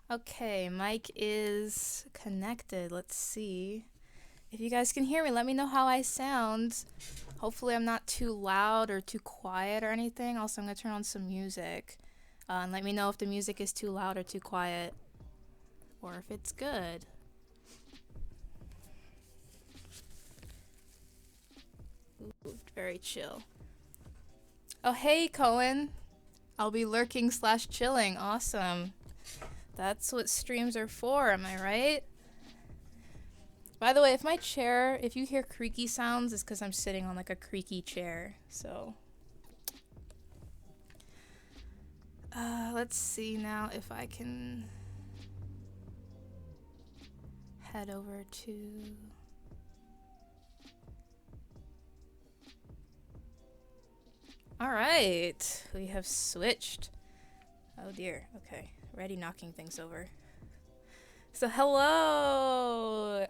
Okay, mic is connected. Let's see. If you guys can hear me, let me know how I sound. Hopefully I'm not too loud or too quiet or anything. Also, I'm going to turn on some music. And let me know if the music is too loud or too quiet. Or if it's good. Ooh, very chill. Oh, hey, Cohen. I'll be lurking slash chilling. Awesome. That's what streams are for, am I right? By the way, if you hear creaky sounds, it's because I'm sitting on like a creaky chair. So, let's see now if I can head over to. All right, we have switched. Oh dear. Okay, already knocking things over. So hello.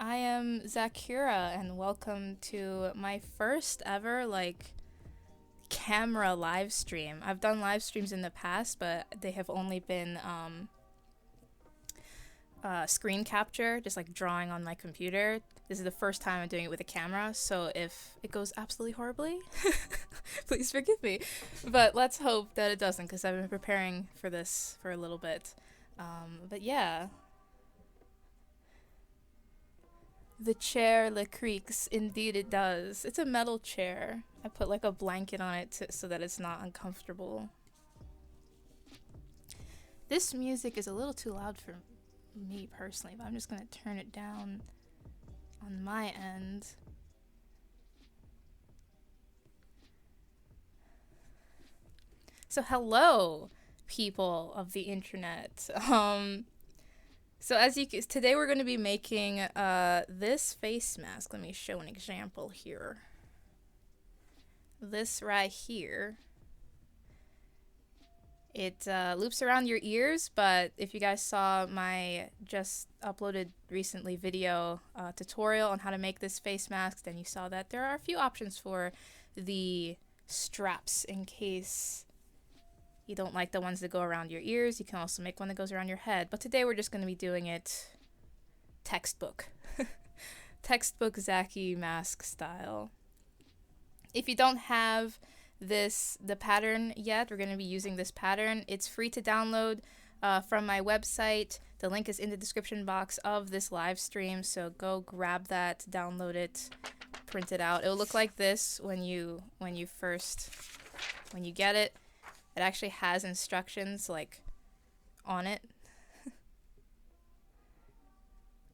I am Zakira, and welcome to my first ever camera live stream. I've done live streams in the past, but they have only been screen capture, just like drawing on my computer. This is the first time I'm doing it with a camera, so if it goes absolutely horribly, please forgive me. But let's hope that it doesn't, because I've been preparing for this for a little bit. But yeah. The chair le creaks. Indeed, it does. It's a metal chair. I put like a blanket on it so that it's not uncomfortable. This music is a little too loud for me personally, but I'm just gonna turn it down on my end. So hello, people of the internet. So today we're going to be making this face mask. Let me show an example here. This right here. It loops around your ears, but if you guys saw my just uploaded recently video tutorial on how to make this face mask, then you saw that there are a few options for the straps in case you don't like the ones that go around your ears. You can also make one that goes around your head. But today we're just going to be doing it textbook. Textbook Zaki mask style. If you don't have the pattern yet, we're going to be using this pattern. It's free to download from my website. The link is in the description box of this live stream, so go grab that, download it, print it out. It'll look like this when you get it. It actually has instructions like on it.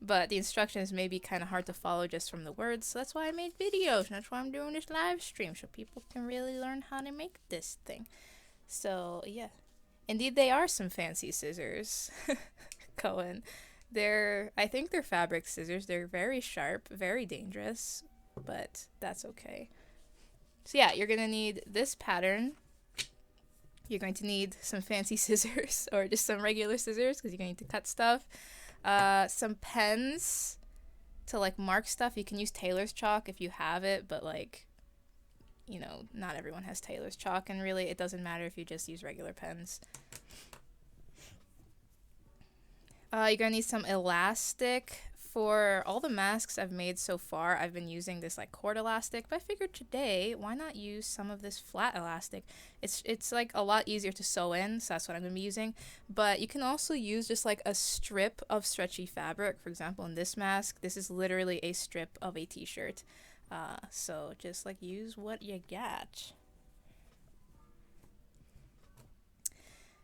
But the instructions may be kind of hard to follow just from the words, so that's why I made videos, and that's why I'm doing this live stream, so people can really learn how to make this thing. So, yeah. Indeed, they are some fancy scissors, Cohen. I think they're fabric scissors. They're very sharp, very dangerous, but that's okay. So yeah, you're gonna need this pattern. You're going to need some fancy scissors, or just some regular scissors, because you're going to need to cut stuff. Some pens to like mark stuff. You can use tailor's chalk if you have it, but not everyone has tailor's chalk, and really it doesn't matter if you just use regular pens. You're gonna need some elastic. For all the masks I've made so far, I've been using this like cord elastic, but I figured today, why not use some of this flat elastic? It's like a lot easier to sew in, so that's what I'm gonna be using. But you can also use just like a strip of stretchy fabric. For example, in this mask, this is literally a strip of a t-shirt. So just like use what you got.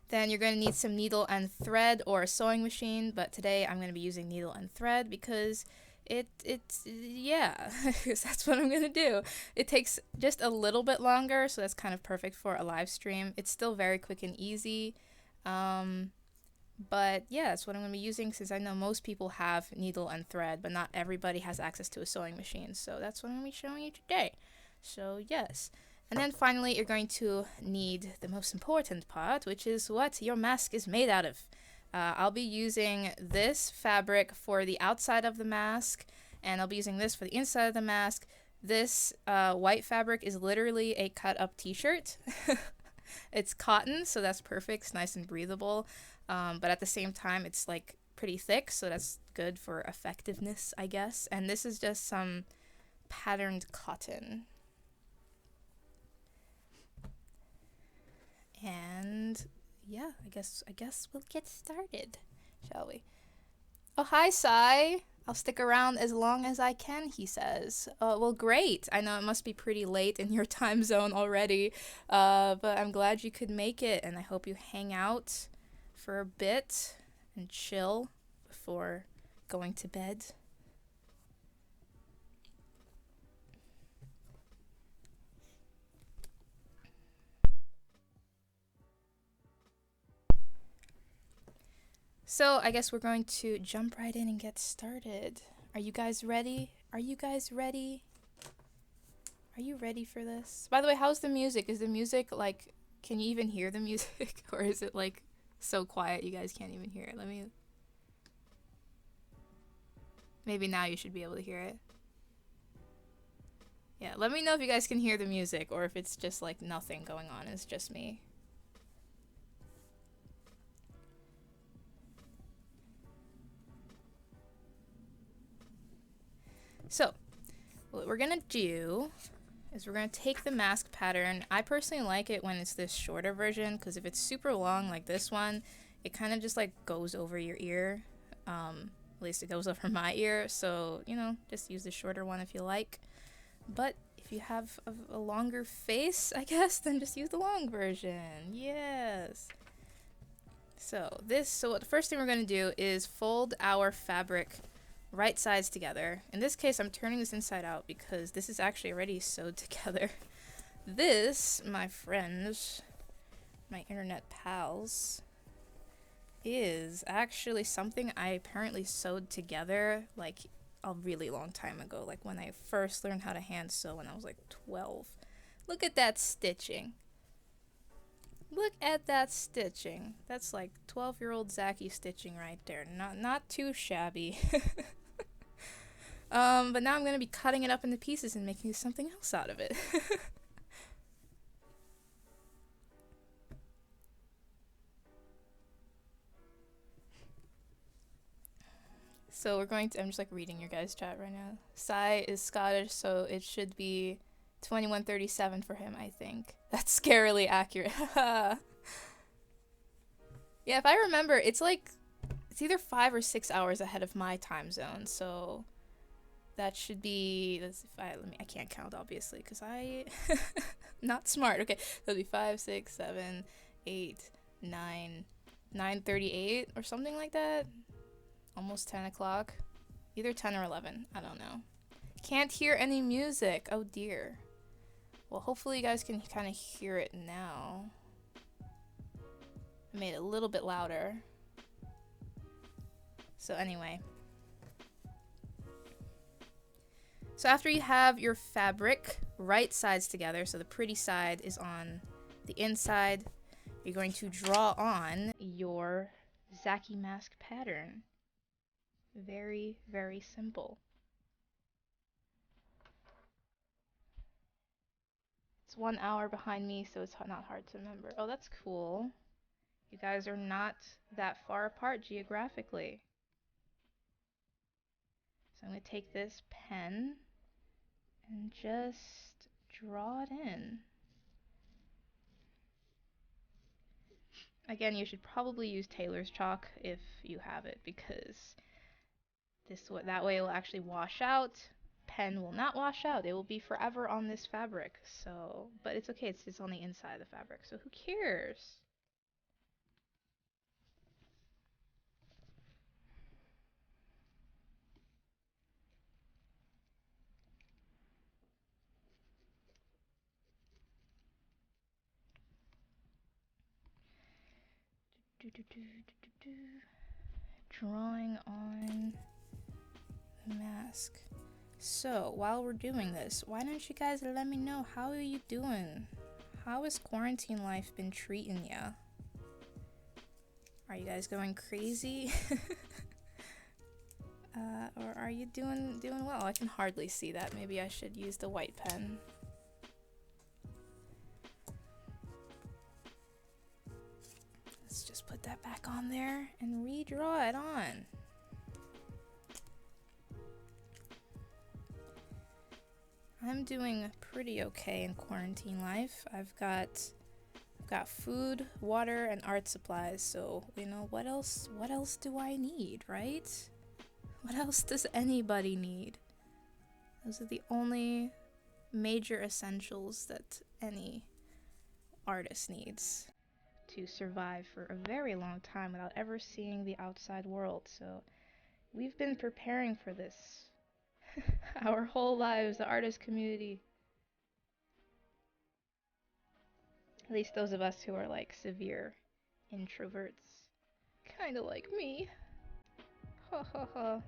Then you're going to need some needle and thread or a sewing machine, but today I'm going to be using needle and thread because that's what I'm going to do. It takes just a little bit longer, so that's kind of perfect for a live stream. It's still very quick and easy. But yeah, that's what I'm going to be using, since I know most people have needle and thread, but not everybody has access to a sewing machine. So that's what I'm going to be showing you today. So yes. And then finally, you're going to need the most important part, which is what your mask is made out of. I'll be using this fabric for the outside of the mask, and I'll be using this for the inside of the mask. This white fabric is literally a cut-up t-shirt. It's cotton, so that's perfect. It's nice and breathable. But at the same time, it's like pretty thick, so that's good for effectiveness, I guess. And this is just some patterned cotton. And yeah, I guess we'll get started, shall we? Oh, hi, Sai. I'll stick around as long as I can, he says. Well, great. I know it must be pretty late in your time zone already, but I'm glad you could make it, and I hope you hang out for a bit and chill before going to bed. So I guess we're going to jump right in and get started. Are you guys ready? Are you guys ready? Are you ready for this? By the way, how's the music? Is the music like, can you even hear the music? Or is it like so quiet you guys can't even hear it? Maybe now you should be able to hear it. Yeah, let me know if you guys can hear the music or if it's just like nothing going on. It's just me. So, what we're gonna do is we're gonna take the mask pattern. I personally like it when it's this shorter version, because if it's super long like this one, it kind of just like goes over your ear. At least it goes over my ear, so you know, just use the shorter one if you like. But if you have a longer face, I guess, then just use the long version. Yes. So what the first thing we're gonna do is fold our fabric right sides together. In this case, I'm turning this inside out because this is actually already sewed together. This, my friends, my internet pals, is actually something I apparently sewed together like a really long time ago, like when I first learned how to hand sew when I was like 12. Look at that stitching. Look at that stitching. That's like 12-year-old Zachy stitching right there. Not too shabby. But now I'm gonna be cutting it up into pieces and making something else out of it. So I'm just like reading your guys' chat right now. Sai is Scottish, so it should be 21:37 for him, I think. That's scarily accurate. Yeah, if I remember, it's either 5 or 6 hours ahead of my time zone, so that should be, I can't count obviously because I not smart. Okay, that'll be 5, 6, 7, 8, 9, 9:38 or something like that. Almost 10 o'clock. Either 10 or 11. I don't know. Can't hear any music. Oh dear. Well, hopefully you guys can kind of hear it now. I made it a little bit louder. So anyway. So after you have your fabric right sides together, so the pretty side is on the inside, you're going to draw on your Zachy mask pattern. Very, very simple. It's 1 hour behind me, so it's not hard to remember. Oh, that's cool. You guys are not that far apart geographically. So I'm going to take this pen and just draw it in. Again, you should probably use tailor's chalk if you have it, because that way it will actually wash out. Pen will not wash out. It will be forever on this fabric. So, but it's okay. It's on the inside of the fabric. So who cares? Drawing on mask. So while we're doing this, why don't you guys let me know, how are you doing? How has quarantine life been treating ya? Are you guys going crazy? Or are you doing well? I can hardly see that. Maybe I should use the white pen. Let's let's just put that back on there and redraw it on. I'm doing pretty okay in quarantine life. I've got food, water, and art supplies, so you know what else do I need, right? What else does anybody need? Those are the only major essentials that any artist needs to survive for a very long time without ever seeing the outside world. So we've been preparing for this our whole lives, the artist community. At least those of us who are like severe introverts. Kinda like me. Ha ha ha.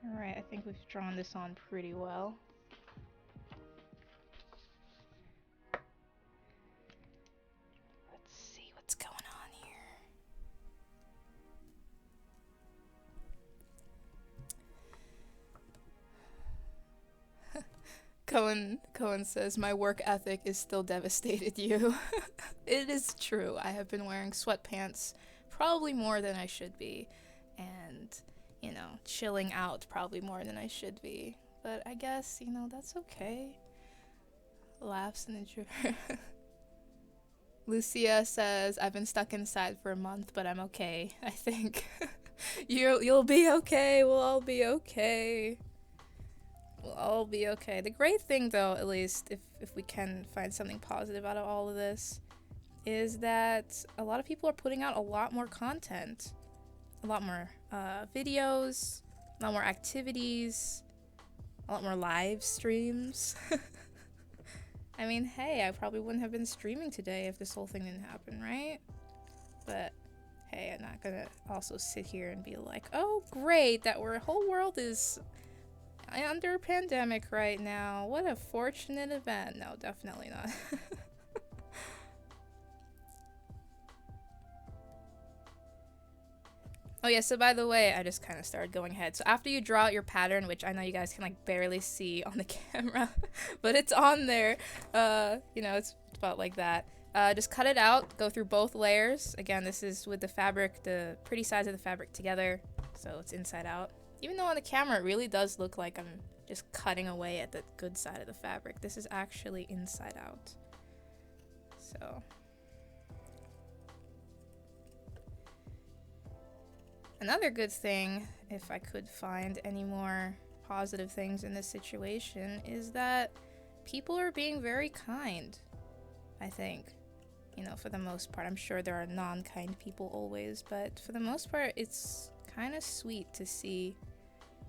Alright, I think we've drawn this on pretty well. Let's see what's going on here. Cohen says, my work ethic is still devastated you. It is true. I have been wearing sweatpants probably more than I should be. And, you know, chilling out probably more than I should be. But I guess, you know, that's okay. Laughs and introvert. Lucia says, I've been stuck inside for a month, but I'm okay, I think. You'll be okay. We'll all be okay. We'll all be okay. The great thing, though, at least, if we can find something positive out of all of this, is that a lot of people are putting out a lot more content. A lot more videos, a lot more activities, a lot more live streams. I mean, hey, I probably wouldn't have been streaming today if this whole thing didn't happen, right? But hey, I'm not gonna also sit here and be like, oh, great, that our whole world is under a pandemic right now. What a fortunate event. No, definitely not. Oh yeah, so by the way, I just kind of started going ahead. So after you draw out your pattern, which I know you guys can like barely see on the camera, but it's on there, you know, it's about like that. Just cut it out, go through both layers. Again, this is with the fabric, the pretty sides of the fabric together, so it's inside out. Even though on the camera it really does look like I'm just cutting away at the good side of the fabric, this is actually inside out. So another good thing, if I could find any more positive things in this situation, is that people are being very kind, I think. You know, for the most part. I'm sure there are non-kind people always, but for the most part, it's kind of sweet to see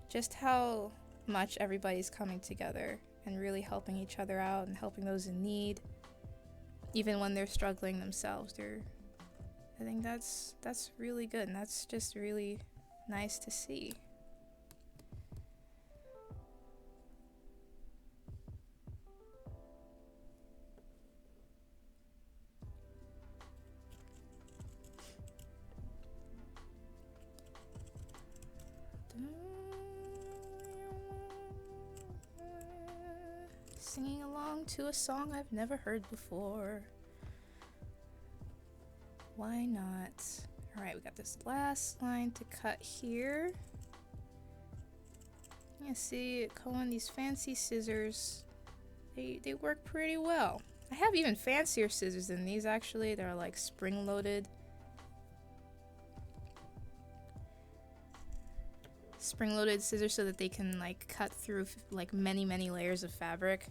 just how much everybody's coming together and really helping each other out and helping those in need, even when they're struggling themselves. I think that's really good, and that's just really nice to see. Singing along to a song I've never heard before. Why not? Alright, we got this last line to cut here. Yeah, see, Cohen, these fancy scissors, they work pretty well. I have even fancier scissors than these, actually. They're like spring-loaded. Spring-loaded scissors so that they can like cut through like many layers of fabric.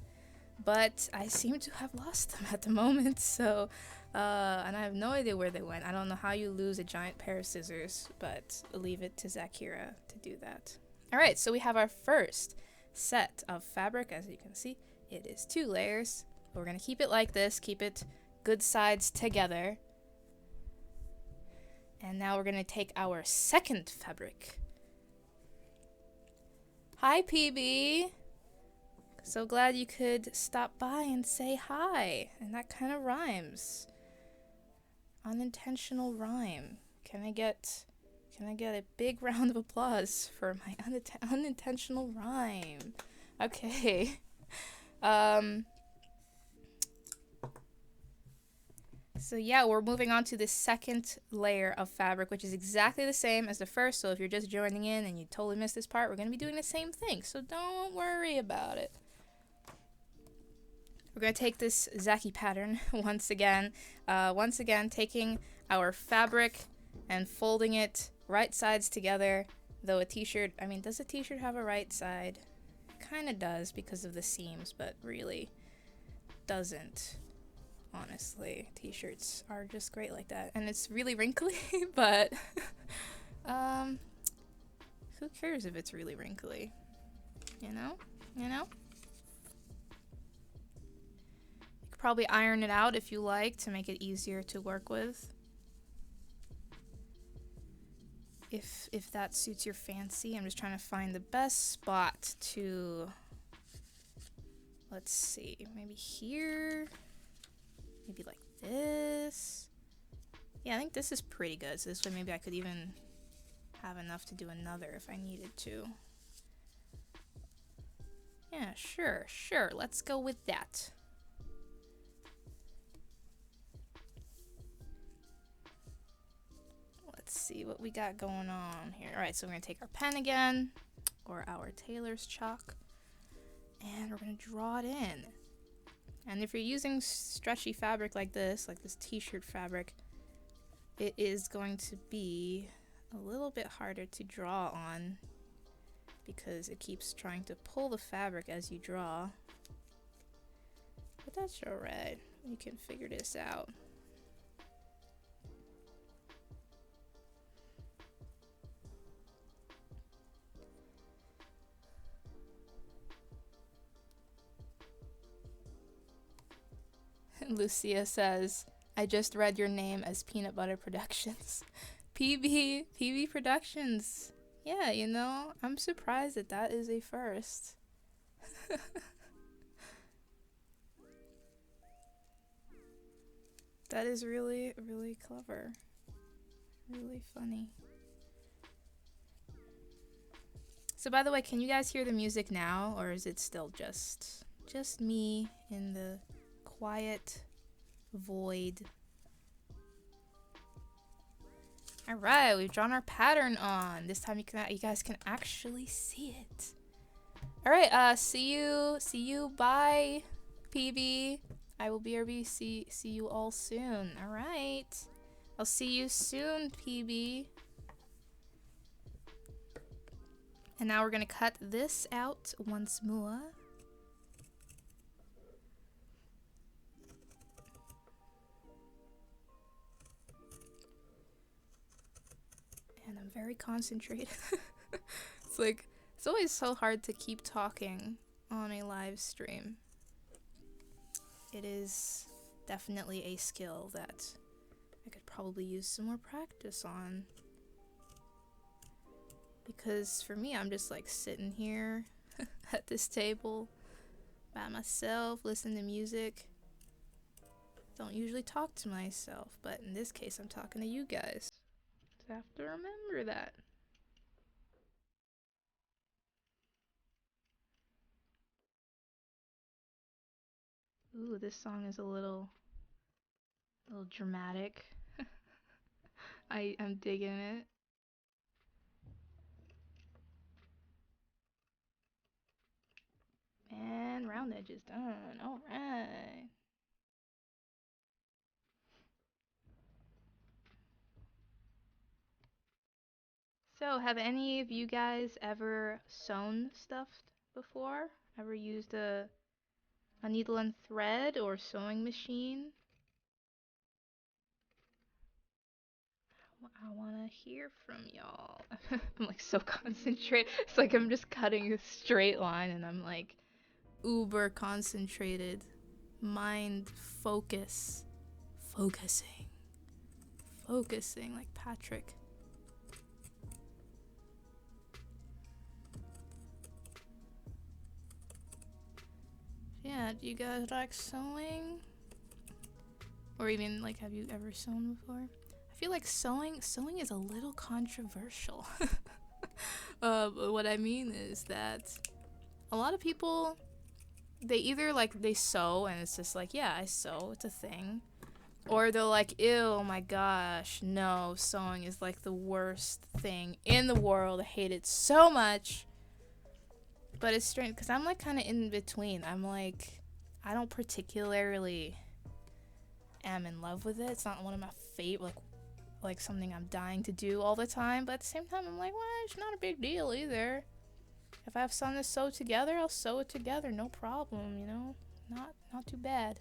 But I seem to have lost them at the moment, so and I have no idea where they went. I don't know how you lose a giant pair of scissors, but I'll leave it to Zakira to do that. Alright, so we have our first set of fabric. As you can see, it is 2 layers. We're going to keep it like this, keep it good sides together. And now we're going to take our second fabric. Hi, PB! So glad you could stop by and say hi. And that kind of rhymes. Unintentional rhyme. Can I get a big round of applause for my unintentional rhyme? Okay. So yeah, we're moving on to the second layer of fabric, which is exactly the same as the first. So if you're just joining in and you totally missed this part, we're going to be doing the same thing. So don't worry about it. We're going to take this Zaki pattern once again, taking our fabric and folding it right sides together. Though a t-shirt, I mean, does a t-shirt have a right side? Kind of does because of the seams, but really doesn't. Honestly, t-shirts are just great like that, and it's really wrinkly, but who cares if it's really wrinkly? You know? You could probably iron it out if you like to make it easier to work with. If that suits your fancy. I'm just trying to find the best spot to, let's see, maybe here, maybe like this. Yeah, I think this is pretty good. So this way maybe I could even have enough to do another if I needed to. Yeah, sure, let's go with that. Let's see what we got going on here. Alright, so we're going to take our pen again, or our tailor's chalk, and we're going to draw it in. And if you're using stretchy fabric like this t-shirt fabric, it is going to be a little bit harder to draw on because it keeps trying to pull the fabric as you draw. But that's alright. You can figure this out. Lucia says, I just read your name as Peanut Butter Productions. PB Productions. Yeah, you know, I'm surprised that that is a first. That is really, really clever. Really funny. So by the way, can you guys hear the music now, or is it still just me in the quiet void? All right, we've drawn our pattern on. This time you guys can actually see it. All right, see you. Bye, PB. I will BRB. See you all soon. All right, I'll see you soon, PB. And now we're gonna cut this out once more. And I'm very concentrated. It's like, it's always so hard to keep talking on a live stream. It is definitely a skill that I could probably use some more practice on. Because for me, I'm just like sitting here at this table by myself, listening to music. Don't usually talk to myself, but in this case, I'm talking to you guys. So I have to remember that. Ooh, this song is a little dramatic. I'm digging it. And round edges done. All right. So, have any of you guys ever sewn stuff before? Ever used a needle and thread or sewing machine? I want to hear from y'all. I'm like so concentrated. It's like I'm just cutting a straight line and I'm like uber concentrated. Mind focus. Focusing like Patrick. Yeah, do you guys like sewing? Or even like, have you ever sewn before? I feel like sewing is a little controversial. But what I mean is that a lot of people, they either like they sew and it's just like, yeah, I sew, it's a thing, Or they're like, ew, oh my gosh, no, sewing is like the worst thing in the world. I hate it so much. But it's strange because I'm like kind of in between. I'm like, I don't particularly am in love with it. It's not one of my favorite, like something I'm dying to do all the time. But at the same time, I'm like, well, it's not a big deal either. If I have something to sew together, I'll sew it together, no problem, you know? Not too bad.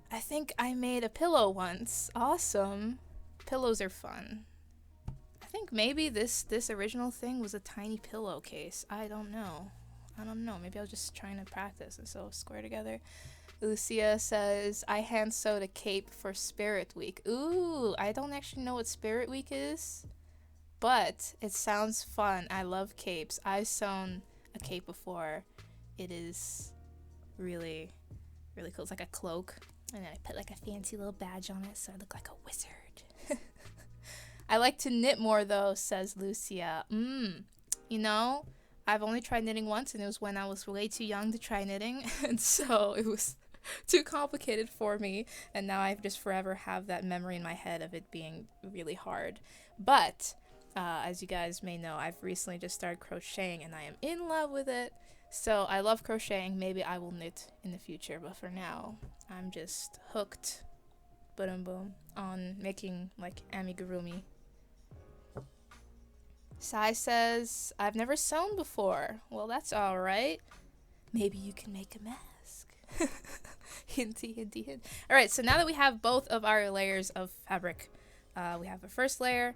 I think I made a pillow once. Awesome. Pillows are fun. I think maybe this original thing was a tiny pillowcase. I don't know. Maybe I was just trying to practice and sew a square together. Lucia says, I hand sewed a cape for Spirit Week. Ooh, I don't actually know what Spirit Week is, but it sounds fun. I love capes. I've sewn a cape before. It is really, really cool. It's like a cloak. And then I put like a fancy little badge on it so I look like a wizard. I like to knit more though, says Lucia. You know, I've only tried knitting once, and it was when I was way too young to try knitting. And so it was too complicated for me. And now I just forever have that memory in my head of it being really hard. But as you guys may know, I've recently just started crocheting and I am in love with it. So I love crocheting. Maybe I will knit in the future, but for now, I'm just hooked, boom, on making like amigurumi. Sai says, I've never sewn before. Well, that's alright. Maybe you can make a mask. Hinty, hinty, hint. Alright, so now that we have both of our layers of fabric, we have the first layer,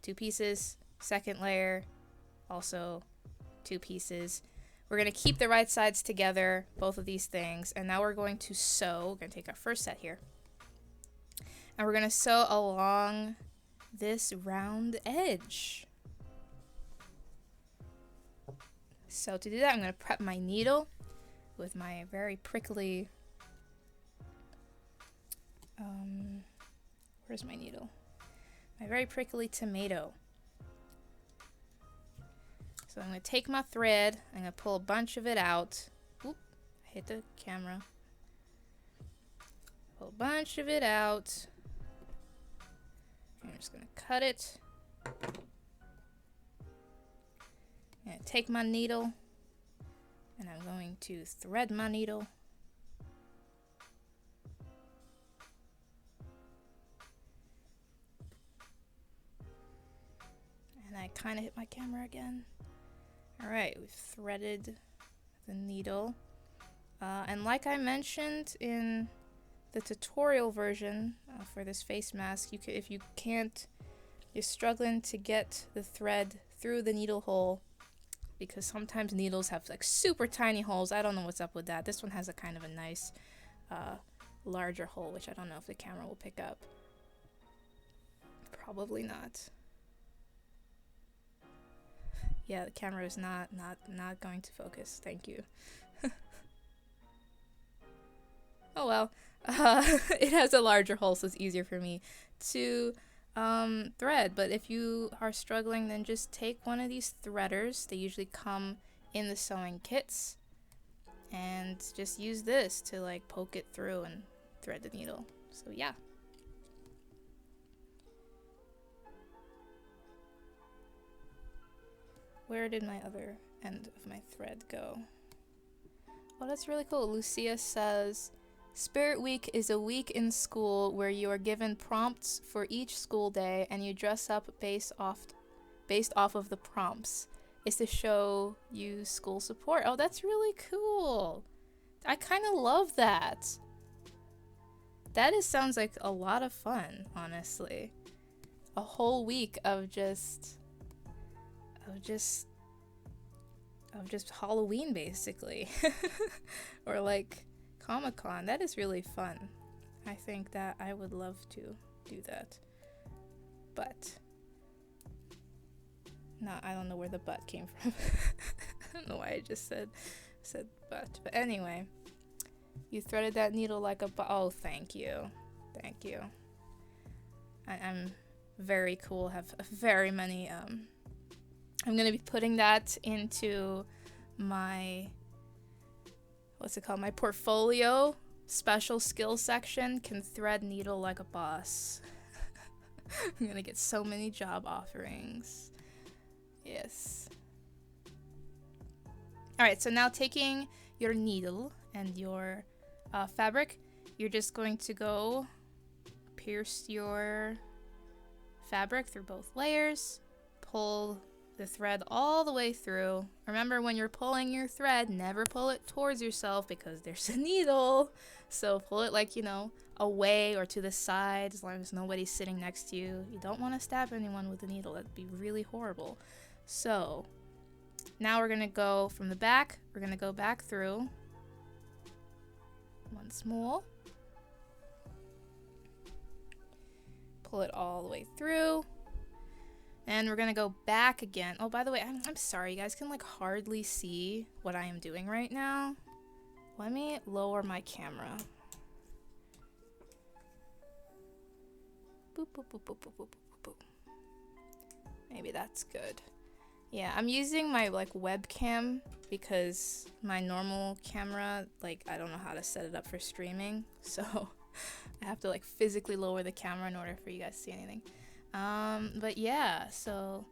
2 pieces, second layer, also 2 pieces. We're going to keep the right sides together, both of these things, and now we're going to sew. We're going to take our first set here, and we're going to sew along this round edge. So to do that, I'm going to prep my needle with my very prickly, where's my needle? My very prickly tomato. So I'm going to take my thread, I'm going to pull a bunch of it out. Oop, I hit the camera. Pull a bunch of it out. I'm just going to cut it. I'm going to take my needle, and I'm going to thread my needle. And I kind of hit my camera again. Alright, we've threaded the needle. And like I mentioned in the tutorial version for this face mask, you could, if you can't, you're struggling to get the thread through the needle hole, because sometimes needles have like super tiny holes. I don't know what's up with that. This one has a kind of a nice larger hole, which I don't know if the camera will pick up. Probably not. Yeah, the camera is not going to focus. Thank you. Oh well. It has a larger hole, so it's easier for me to thread. But if you are struggling, then just take one of these threaders. They usually come in the sewing kits. And just use this to like poke it through and thread the needle. So yeah. Where did my other end of my thread go? Oh, that's really cool. Lucia says, Spirit Week is a week in school where you are given prompts for each school day and you dress up based off of the prompts. It's to show you school support. Oh, that's really cool. I kind of love that. Sounds like a lot of fun, honestly. A whole week of just Halloween, basically. Or like Comic-Con. That is really fun. I think that I would love to do that. But no, I don't know where the butt came from. I don't know why I just said butt. But anyway, you threaded that needle like a oh, thank you. Thank you. I'm very cool. Have very many I'm going to be putting that into my what's it called? My portfolio special skill section, can thread needle like a boss. I'm gonna get so many job offerings. Yes. Alright, so now taking your needle and your fabric, you're just going to go pierce your fabric through both layers, pull the thread all the way through. Remember, when you're pulling your thread, never pull it towards yourself because there's a needle. So pull it like, you know, away or to the side, as long as nobody's sitting next to you. You don't want to stab anyone with a needle. That'd be really horrible. So now we're gonna go from the back. We're gonna go back through once more. Pull it all the way through. And we're gonna go back again. Oh, by the way, I'm sorry, you guys can like hardly see what I am doing right now. Let me lower my camera. Boop, boop, boop, boop, boop, boop, boop, boop. Maybe that's good. Yeah, I'm using my like webcam because my normal camera, like, I don't know how to set it up for streaming, so I have to like physically lower the camera in order for you guys to see anything. But yeah, so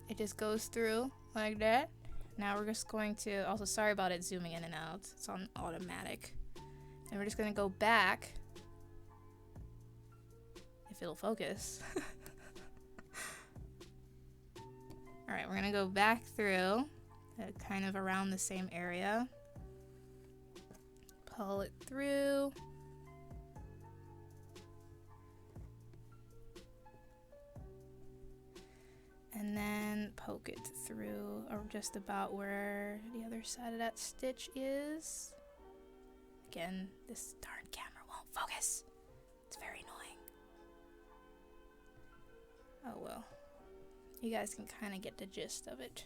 it just goes through like that. Now we're just going to, also sorry about it zooming in and out, it's on automatic. And we're just gonna go back, if it'll focus. Alright, we're gonna go back through, kind of around the same area. Pull it through. And then poke it through, or just about where the other side of that stitch is. Again, this darn camera won't focus. It's very annoying. Oh well. You guys can kind of get the gist of it.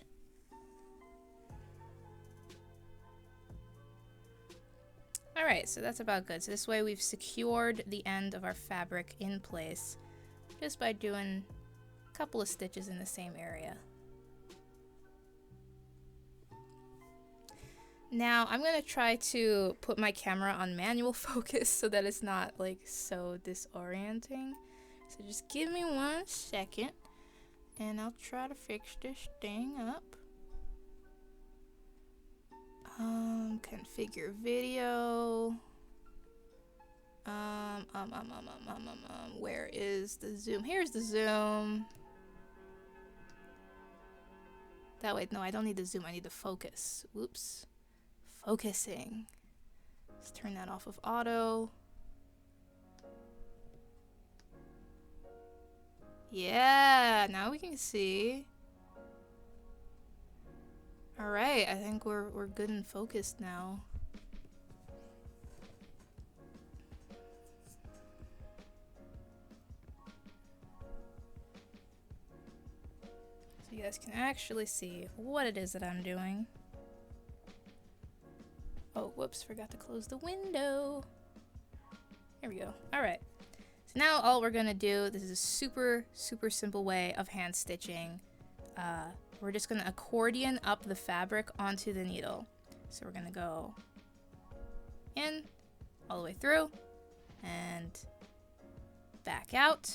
Alright, so that's about good. So this way we've secured the end of our fabric in place just by doing a couple of stitches in the same area. Now I'm going to try to put my camera on manual focus so that it's not like so disorienting. So just give me 1 second. And I'll try to fix this thing up. Configure video. Where is the zoom? Here's the zoom. That way, no, I don't need the zoom. I need the focus. Whoops. Focusing. Let's turn that off of auto. Yeah, now we can see. Alright, I think we're good and focused now. So you guys can actually see what it is that I'm doing. Oh, whoops, forgot to close the window. Here we go. Alright. So now all we're gonna do, this is a super simple way of hand stitching. We're just gonna accordion up the fabric onto the needle. So we're gonna go in, all the way through, and back out.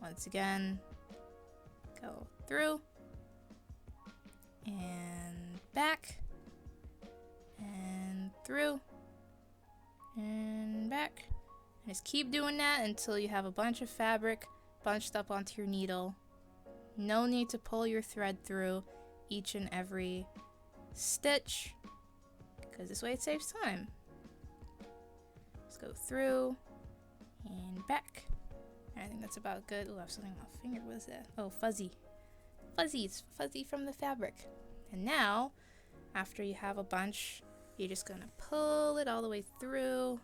Once again, go through, and back, and through, and back. And just keep doing that until you have a bunch of fabric bunched up onto your needle. No need to pull your thread through each and every stitch, because this way it saves time. Just go through and back. I think that's about good. Oh, I have something on my finger. What is that? Oh, fuzzy. Fuzzies. Fuzzy from the fabric. And now, after you have a bunch, you're just gonna pull it all the way through.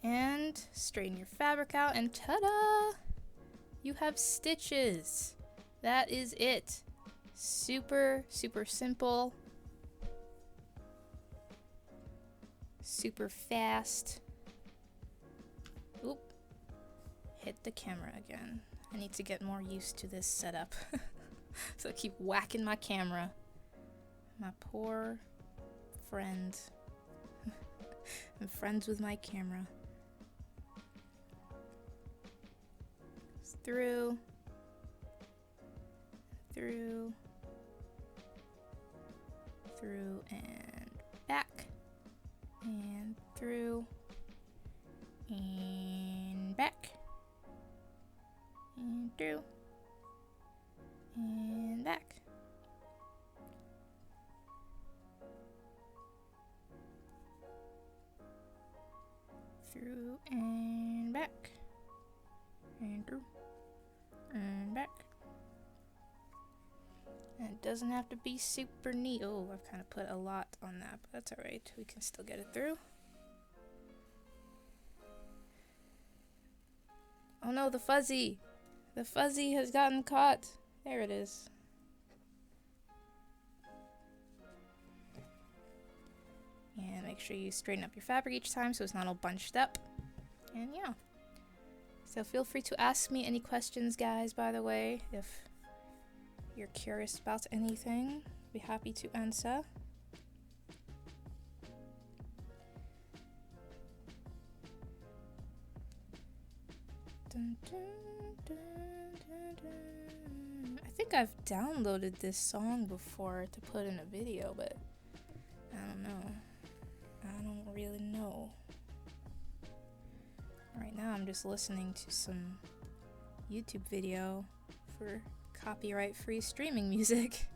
And straighten your fabric out, and ta-da! You have stitches. That is it. Super simple. Super fast. Oop. Hit the camera again. I need to get more used to this setup. So I keep whacking my camera. My poor friend. I'm friends with my camera. It's through. Through. Through and back. And through. And back. And through. And back. Through and back. And through. And back. And it doesn't have to be super neat. Oh, I've kind of put a lot on that, but that's alright. We can still get it through. Oh no, the fuzzy! The fuzzy has gotten caught. There it is. And make sure you straighten up your fabric each time so it's not all bunched up. And yeah. So feel free to ask me any questions, guys, by the way, if you're curious about anything. I'd be happy to answer. Dun, dun, dun, dun, dun. I think I've downloaded this song before to put in a video, but I don't know. I don't really know. Right now I'm just listening to some YouTube video for copyright-free streaming music.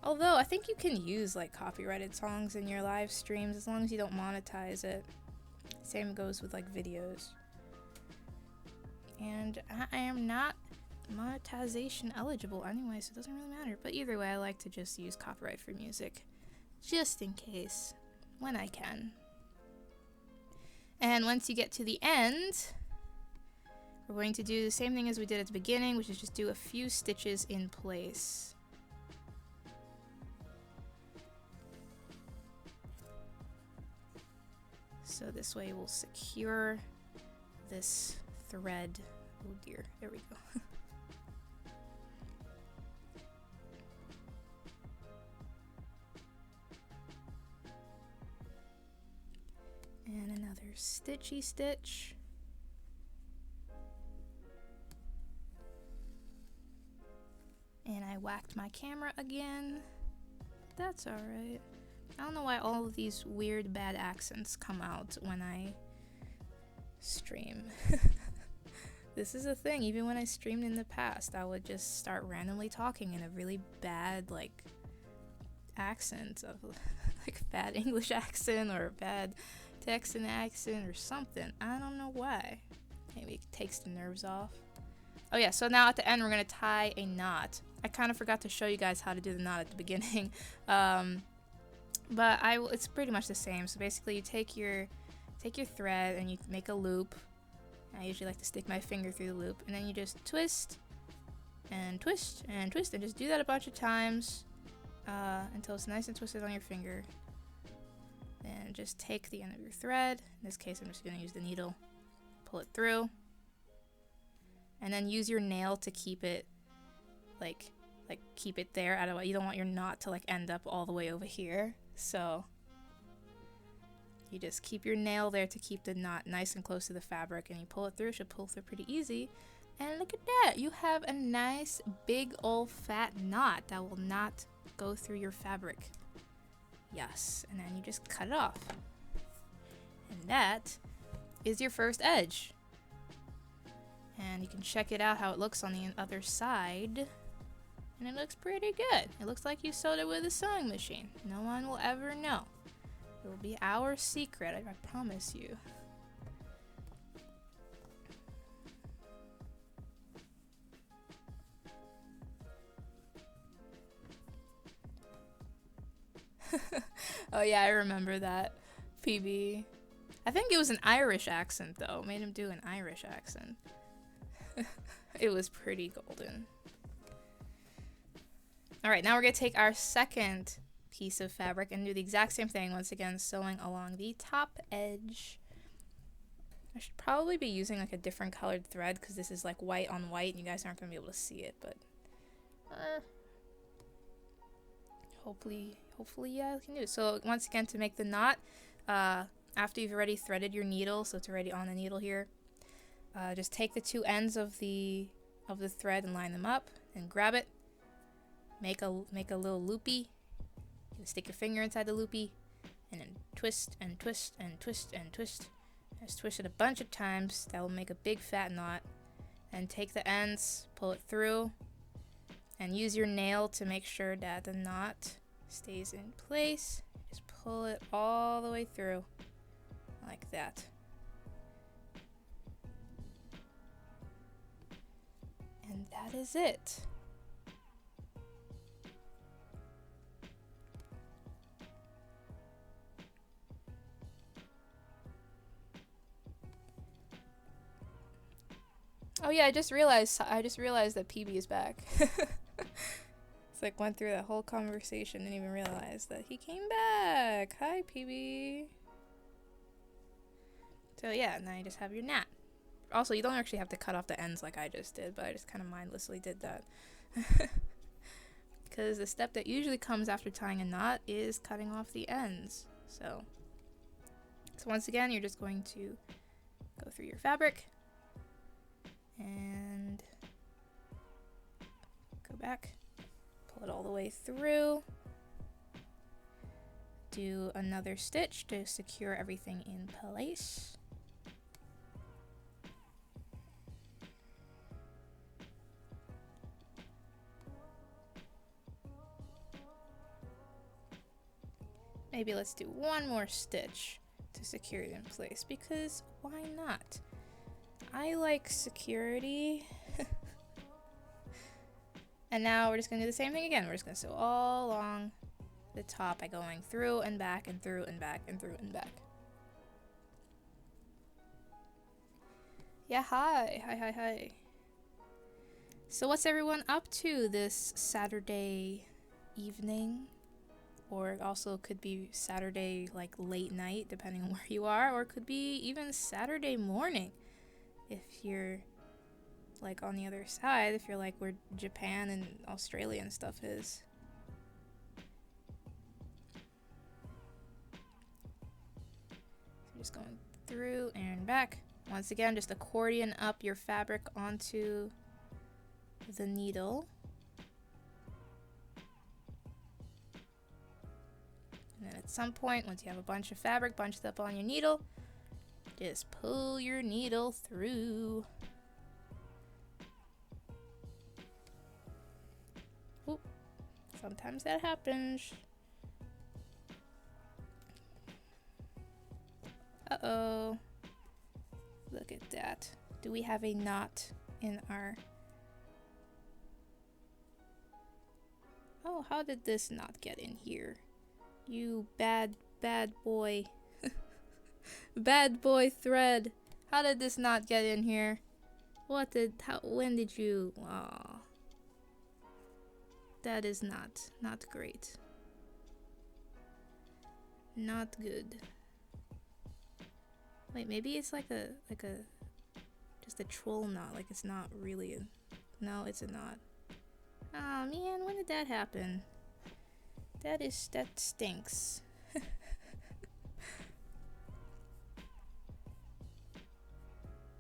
Although I think you can use like copyrighted songs in your live streams as long as you don't monetize it. Same goes with like videos. And I am not monetization eligible anyway, so it doesn't really matter. But either way, I like to just use copyright-free music just in case when I can. And once you get to the end, we're going to do the same thing as we did at the beginning, which is just do a few stitches in place. So this way we'll secure this thread. Oh dear, there we go. And another stitchy stitch. And I whacked my camera again. That's alright. I don't know why all of these weird bad accents come out when I stream. This is a thing. Even when I streamed in the past, I would just start randomly talking in a really bad, like, accent of, like, bad English accent or bad Texan accent or something. I don't know why. Maybe it takes the nerves off. Oh yeah, so now at the end we're gonna tie a knot. I kind of forgot to show you guys how to do the knot at the beginning. But it's pretty much the same. So basically you take your thread and you make a loop. I usually like to stick my finger through the loop, and then you just twist and twist and twist, and just do that a bunch of times until it's nice and twisted on your finger. Then just take the end of your thread. In this case, I'm just going to use the needle, pull it through, and then use your nail to keep it like keep it there. Otherwise, you don't want your knot to like end up all the way over here. So you just keep your nail there to keep the knot nice and close to the fabric, and you pull it through. It should pull through pretty easy. And look at that, you have a nice big old fat knot that will not go through your fabric. Yes, and then you just cut it off. And that is your first edge. And you can check it out how it looks on the other side. And it looks pretty good. It looks like you sewed it with a sewing machine. No one will ever know. It will be our secret, I promise you. Oh yeah, I remember that. PB. I think it was an Irish accent though. Made him do an Irish accent. It was pretty golden. Alright, now we're going to take our second piece of fabric and do the exact same thing. Once again, sewing along the top edge. I should probably be using like a different colored thread because this is like white on white and you guys aren't going to be able to see it, but hopefully yeah, I can do it. So once again, to make the knot, after you've already threaded your needle, so it's already on the needle here, just take the two ends of the thread and line them up and grab it. Make a little loopy. You stick your finger inside the loopy and then twist and twist and twist and twist. Just twist it a bunch of times. That will make a big fat knot. And take the ends, pull it through, and use your nail to make sure that the knot stays in place. Just pull it all the way through like that. And that is it. Oh yeah, I just realized that PB is back. It's like went through that whole conversation, didn't even realize that he came back. Hi PB. So yeah, now you just have your knot. Also, you don't actually have to cut off the ends like I just did, but I just kind of mindlessly did that. Because the step that usually comes after tying a knot is cutting off the ends. So once again, you're just going to go through your fabric and go back, pull it all the way through, do another stitch to secure everything in place. Maybe let's do one more stitch to secure it in place, because why not? I like security. And now we're just gonna do the same thing again. We're just gonna sew all along the top by going through and back and through and back and through and back. Yeah, hi. So what's everyone up to this Saturday evening? Or it also could be Saturday like late night, depending on where you are, or it could be even Saturday morning if you're like on the other side, if you're like where Japan and Australia and stuff is. So just going through and back. Once again, just accordion up your fabric onto the needle. And then at some point, once you have a bunch of fabric bunched up on your needle, just pull your needle through. Oop. Sometimes that happens. Uh-oh. Look at that. Do we have a knot in our... Oh, how did this knot get in here? You bad boy. Bad boy thread. How did this knot get in here? When did you... Aw. That is not great. Not good. Wait, maybe it's like a just a troll knot, like it's not really a... No, it's a knot. Oh man, when did that happen? That stinks.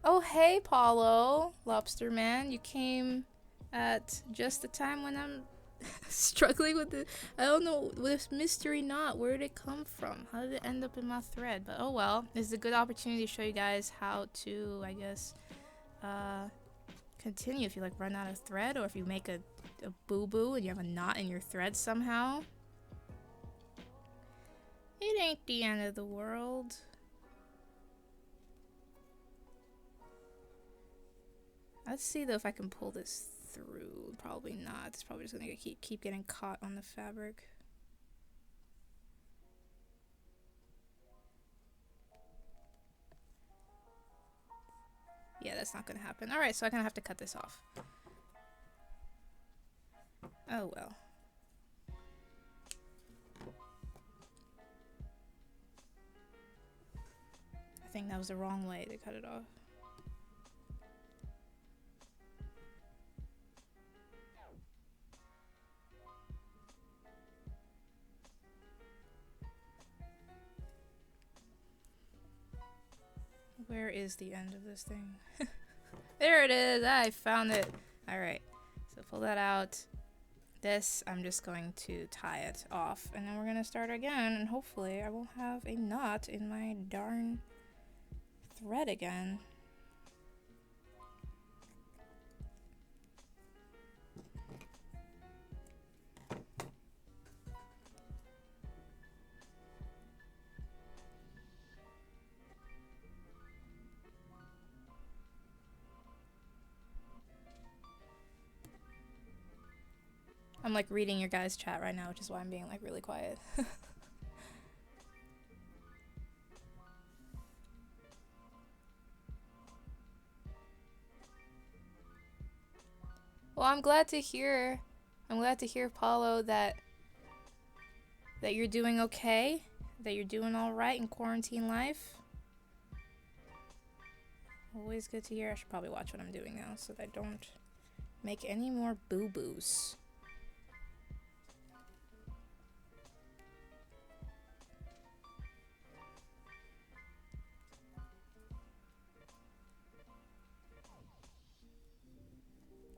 Oh hey Paulo, Lobster Man, you came at just the time when I'm struggling with the... I don't know, this mystery knot, where did it come from? How did it end up in my thread? But oh well, this is a good opportunity to show you guys how to, I guess, continue if you like run out of thread, or if you make a boo-boo and you have a knot in your thread somehow. It ain't the end of the world. Let's see though if I can pull this through. Probably not. It's probably just gonna keep getting caught on the fabric. Yeah, that's not gonna happen. Alright, so I'm gonna have to cut this off. Oh well. I think that was the wrong way to cut it off. Where is the end of this thing? There it is! I found it! Alright, so pull that out. This, I'm just going to tie it off, and then we're gonna start again, and hopefully I won't have a knot in my darn thread again. I'm like reading your guys' chat right now, which is why I'm being like really quiet. Well, I'm glad to hear, Paulo, that you're doing okay, that you're doing all right in quarantine life. Always good to hear. I should probably watch what I'm doing now so that I don't make any more boo-boos.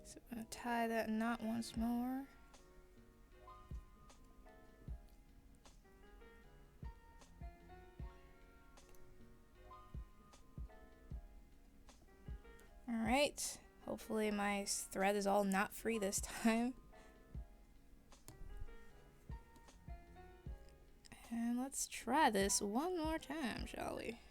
So I'm gonna tie that knot once more. Alright, hopefully my thread is all knot free this time. And let's try this one more time, shall we?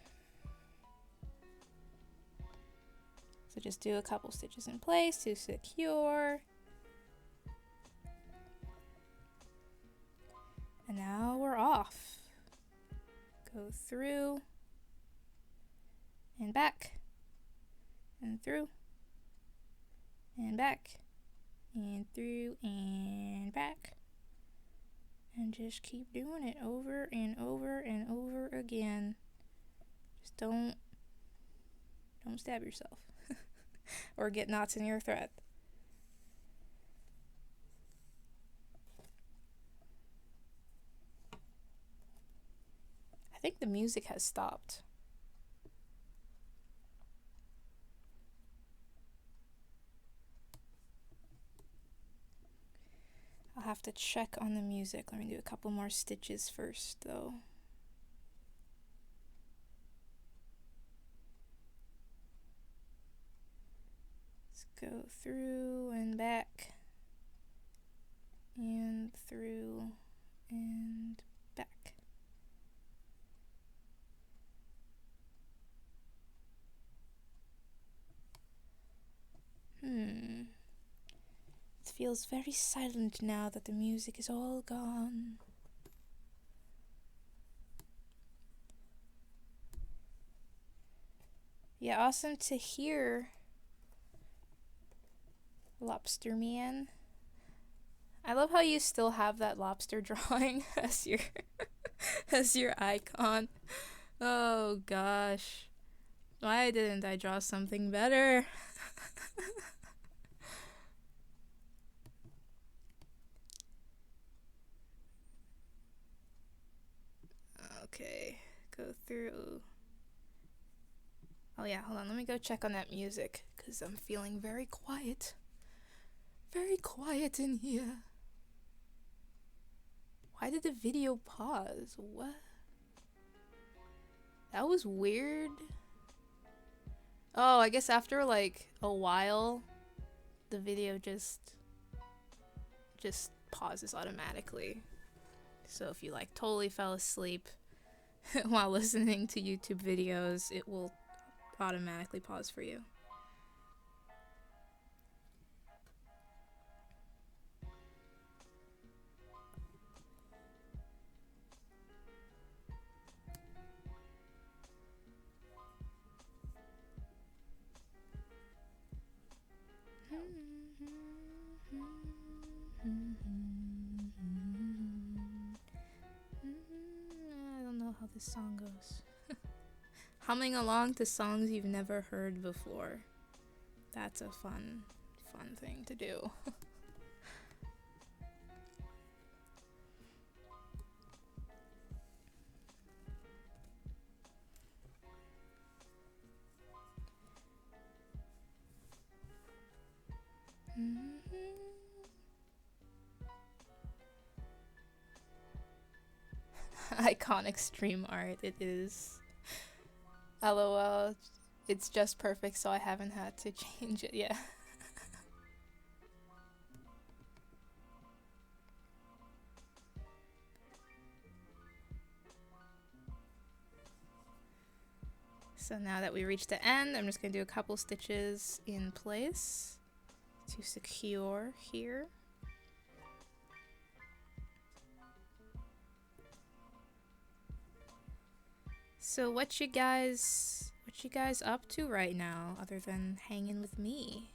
So just do a couple stitches in place to secure. And now we're off. Go through and back and through and back and through and back. And just keep doing it over and over and over again. Just don't stab yourself or get knots in your thread. I think the music has stopped. I'll have to check on the music. Let me do a couple more stitches first, though. Let's go through and back and through and back. It feels very silent now that the music is all gone. Yeah, awesome to hear, Lobster Man. I love how you still have that lobster drawing as your as your icon. Oh gosh. Why didn't I draw something better? Okay, go through. Oh yeah, hold on, let me go check on that music, because I'm feeling very quiet. Very quiet in here. Why did the video pause? What? That was weird. Oh, I guess after like a while, the video just pauses automatically. So if you like totally fell asleep while listening to YouTube videos, it will automatically pause for you. I don't know how this song goes. Humming along to songs you've never heard before. That's a fun thing to do. Iconic stream art, it is. LOL, it's just perfect, so I haven't had to change it yet. So now that we reached the end, I'm just going to do a couple stitches in place to secure here. So what you guys up to right now other than hanging with me?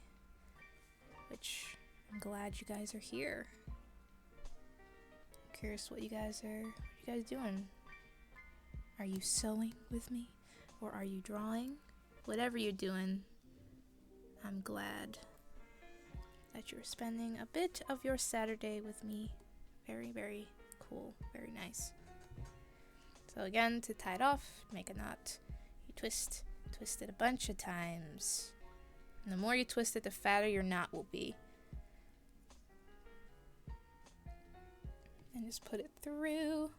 Which I'm glad you guys are here. I'm curious what you guys doing? Are you sewing with me? Or are you drawing? Whatever you're doing, I'm glad that you're spending a bit of your Saturday with me. Very, very cool. Very nice. So again, to tie it off, make a knot. You twist it a bunch of times. And the more you twist it, the fatter your knot will be. And just put it through.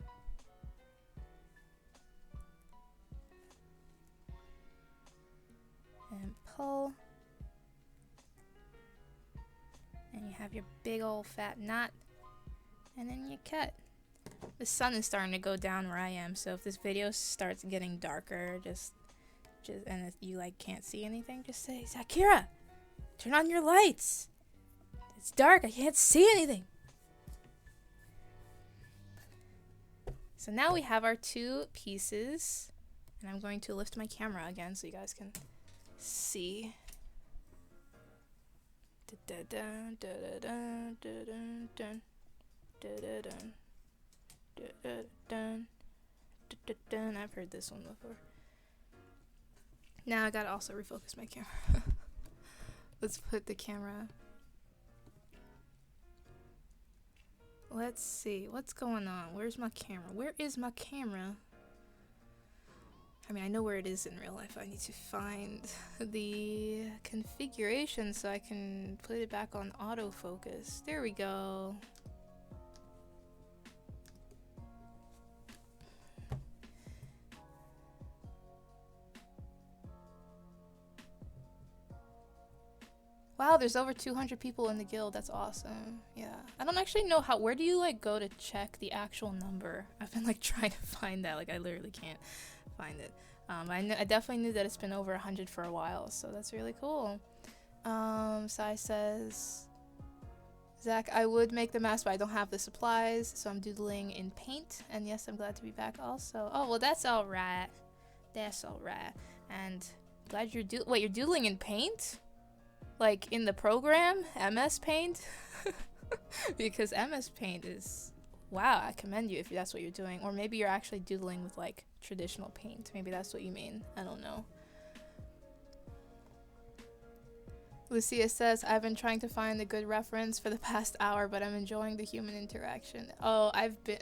And pull. And you have your big old fat knot. And then you cut. The sun is starting to go down where I am, so if this video starts getting darker, just and if you like can't see anything, just say, Zakira, turn on your lights. It's dark, I can't see anything. So now we have our two pieces, and I'm going to lift my camera again so you guys can see. Dun, dun, dun, dun, dun, dun, dun, dun, dun. Dun, dun, dun. I've heard this one before. Now I gotta also refocus my camera. Let's put the camera. Let's see what's going on. Where's my camera? Where is my camera? I mean, I know where it is in real life. I need to find the configuration so I can put it back on autofocus. There we go. Wow, there's over 200 people in the guild. That's awesome. Yeah. I don't actually know where do you like go to check the actual number? I've been like trying to find that. Like I literally can't find it. I definitely knew that it's been over 100 for a while, so that's really cool. Sai says, Zach, I would make the mask, but I don't have the supplies, so I'm doodling in paint. And yes, I'm glad to be back also. Oh, well, that's all right. That's all right. And glad you're wait, you're doodling in paint? Like in the program, MS Paint? Because MS Paint is, wow, I commend you if that's what you're doing. Or maybe you're actually doodling with like traditional paint. Maybe that's what you mean. I don't know. Lucia says, I've been trying to find a good reference for the past hour, but I'm enjoying the human interaction. Oh, I've been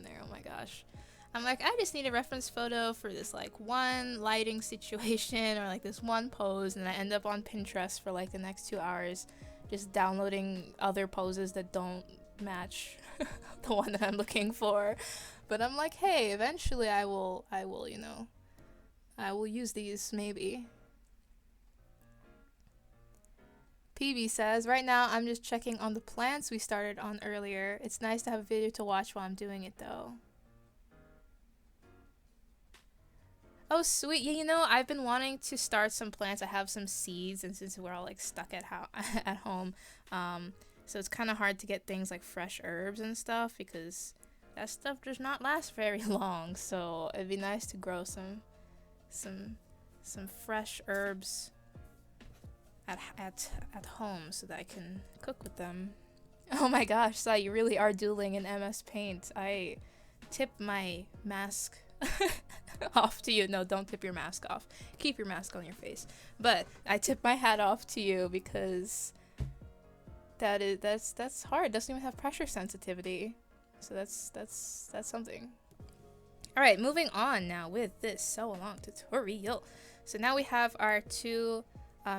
there. Oh my gosh. I'm like, I just need a reference photo for this like one lighting situation or like this one pose, and I end up on Pinterest for like the next 2 hours just downloading other poses that don't match the one that I'm looking for. But I'm like, hey, eventually I will, you know, I will use these maybe. PB says, right now I'm just checking on the plants we started on earlier. It's nice to have a video to watch while I'm doing it though. Oh, sweet. Yeah, you know, I've been wanting to start some plants. I have some seeds, and since we're all like stuck at home, so it's kind of hard to get things like fresh herbs and stuff because that stuff does not last very long. So it'd be nice to grow some fresh herbs at home so that I can cook with them. Oh my gosh, Sai, you really are doodling in MS Paint. I tip my mask Off to you. No, don't tip your mask off. Keep your mask on your face. But I tip my hat off to you because that's hard. It doesn't even have pressure sensitivity. So that's something. All right, moving on now with this sew along tutorial. So now we have our two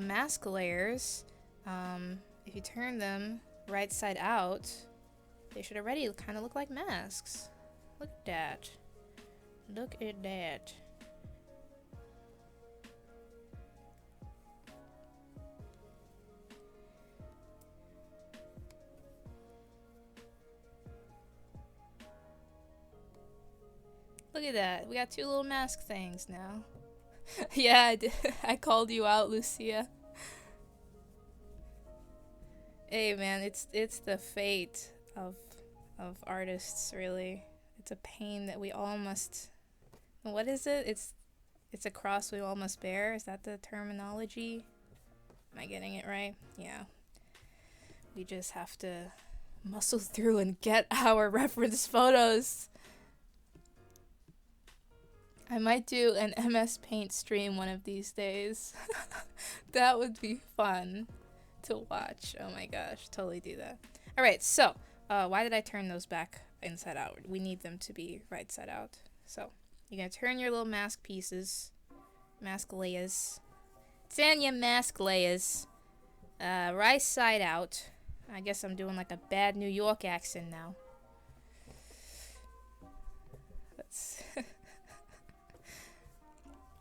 mask layers. If you turn them right side out, they should already kind of look like masks. Look at that. Look at that. Look at that. We got two little mask things now. Yeah, I did. I called you out, Lucia. Hey man, it's the fate of artists, really. It's a pain that we all must. What is it? It's a cross we all must bear. Is that the terminology? Am I getting it right? Yeah. We just have to muscle through and get our reference photos. I might do an MS Paint stream one of these days. That would be fun to watch. Oh my gosh, totally do that. All right, so why did I turn those back inside out? We need them to be right side out. So you're gonna turn your little mask pieces, mask layers. It's in your mask layers, right side out. I guess I'm doing like a bad New York accent now. Let's.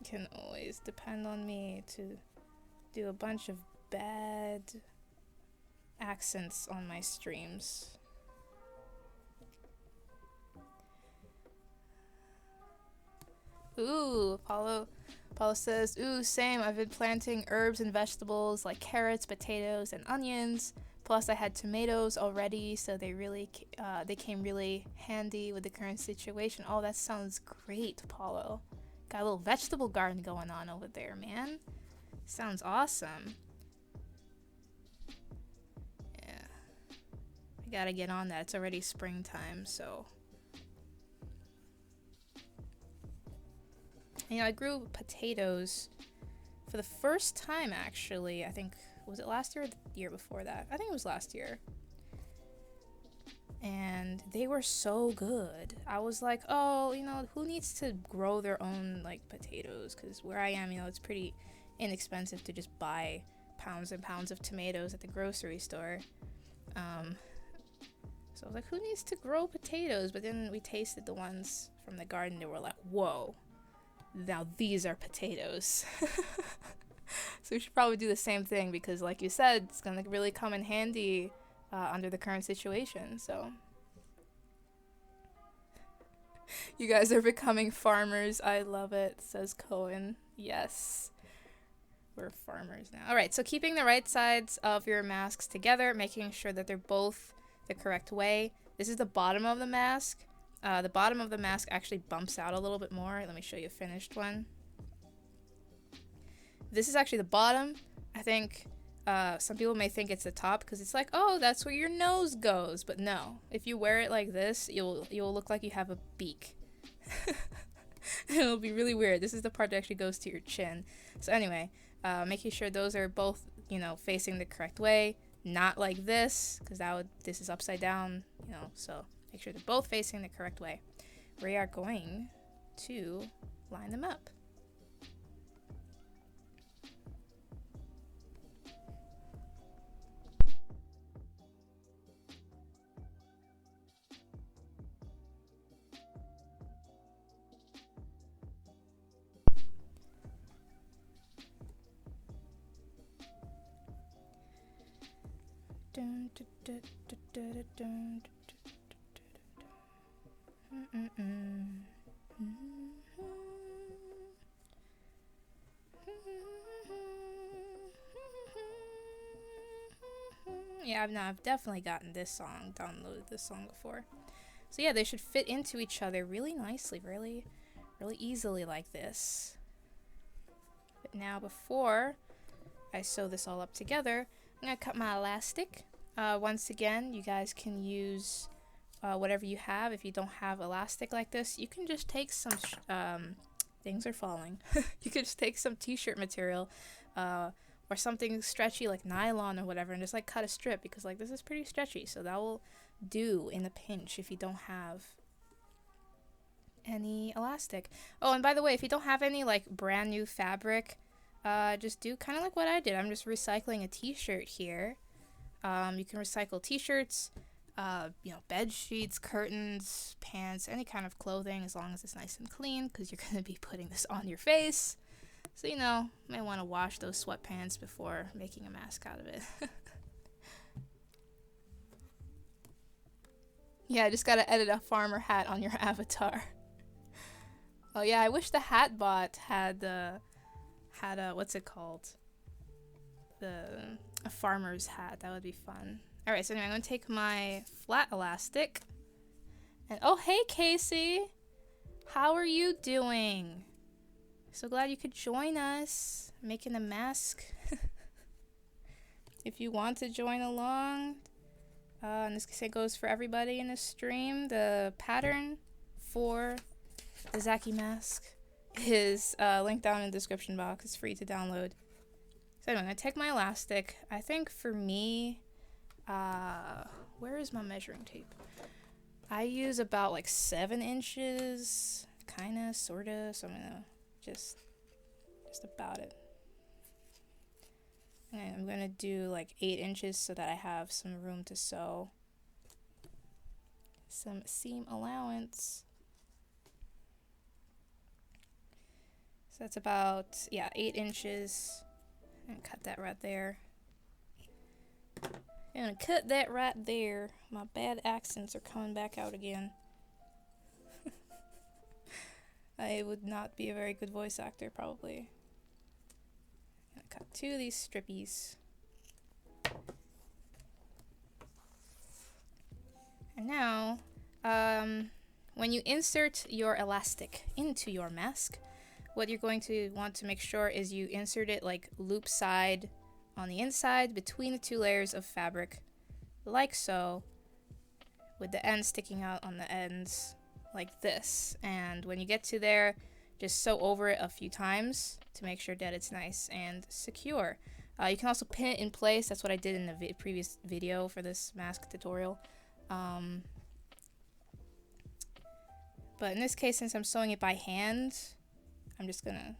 Can always depend on me to do a bunch of bad accents on my streams. Ooh, Apollo says, ooh, same. I've been planting herbs and vegetables like carrots, potatoes, and onions. Plus, I had tomatoes already, so they came really handy with the current situation. Oh, that sounds great, Apollo. Got a little vegetable garden going on over there, man. Sounds awesome. Yeah. I gotta get on that. It's already springtime, so. You know, I grew potatoes for the first time, actually. I think, was it last year or the year before that? I think it was last year. And they were so good. I was like, oh, you know, who needs to grow their own, like, potatoes? Because where I am, you know, it's pretty inexpensive to just buy pounds and pounds of tomatoes at the grocery store. So I was like, who needs to grow potatoes? But then we tasted the ones from the garden and we're like, whoa, now these are potatoes. So we should probably do the same thing because, like you said, it's going to really come in handy under the current situation. So you guys are becoming farmers. I love it, says Cohen. Yes, we're farmers now. All right, so keeping the right sides of your masks together, making sure that they're both the correct way. This is the bottom of the mask. The bottom of the mask actually bumps out a little bit more. Let me show you a finished one. This is actually the bottom. I think some people may think it's the top because it's like, oh, that's where your nose goes. But no, if you wear it like this, you'll look like you have a beak. It'll be really weird. This is the part that actually goes to your chin. So anyway, making sure those are both, you know, facing the correct way, not like this, because this is upside down, you know. So make sure they're both facing the correct way. We are going to line them up. Yeah, I've definitely gotten this song, downloaded this song before. So yeah, they should fit into each other really nicely, really easily like this. But now before I sew this all up together, I'm going to cut my elastic. Once again, you guys can use whatever you have. If you don't have elastic like this, you can just take some Things are falling. You could just take some t-shirt material, or something stretchy like nylon or whatever, and just like cut a strip, because like this is pretty stretchy, so that will do in a pinch if you don't have any elastic. Oh, and by the way, if you don't have any like brand new fabric, just do kind of like what I did. I'm just recycling a t-shirt here. You can recycle t-shirts, bed sheets, curtains, pants, any kind of clothing, as long as it's nice and clean, because you're going to be putting this on your face. So, might want to wash those sweatpants before making a mask out of it. Yeah, I just got to edit a farmer hat on your avatar. Oh yeah, I wish the hat bot had a, what's it called? A farmer's hat. That would be fun. Alright, so anyway, I'm going to take my flat elastic. And oh, hey Casey! How are you doing? So glad you could join us. Making a mask. If you want to join along, and this goes for everybody in the stream, the pattern for the Zaki mask is linked down in the description box. It's free to download. So anyway, I'm going to take my elastic. I think for me, where is my measuring tape? I use about like 7 inches, kinda, sorta, so I'm gonna just about it. And I'm gonna do like 8 inches so that I have some room to sew. Some seam allowance. So that's about, 8 inches. And cut that right there. I'm gonna cut that right there. My bad accents are coming back out again. I would not be a very good voice actor, probably. I'm gonna cut 2 of these strippies. And now, when you insert your elastic into your mask, what you're going to want to make sure is you insert it like loop side on the inside between the 2 layers of fabric, like so, with the ends sticking out on the ends like this. And when you get to there, just sew over it a few times to make sure that it's nice and secure. You can also pin it in place. That's what I did in the previous video for this mask tutorial. But in this case, since I'm sewing it by hand, I'm just gonna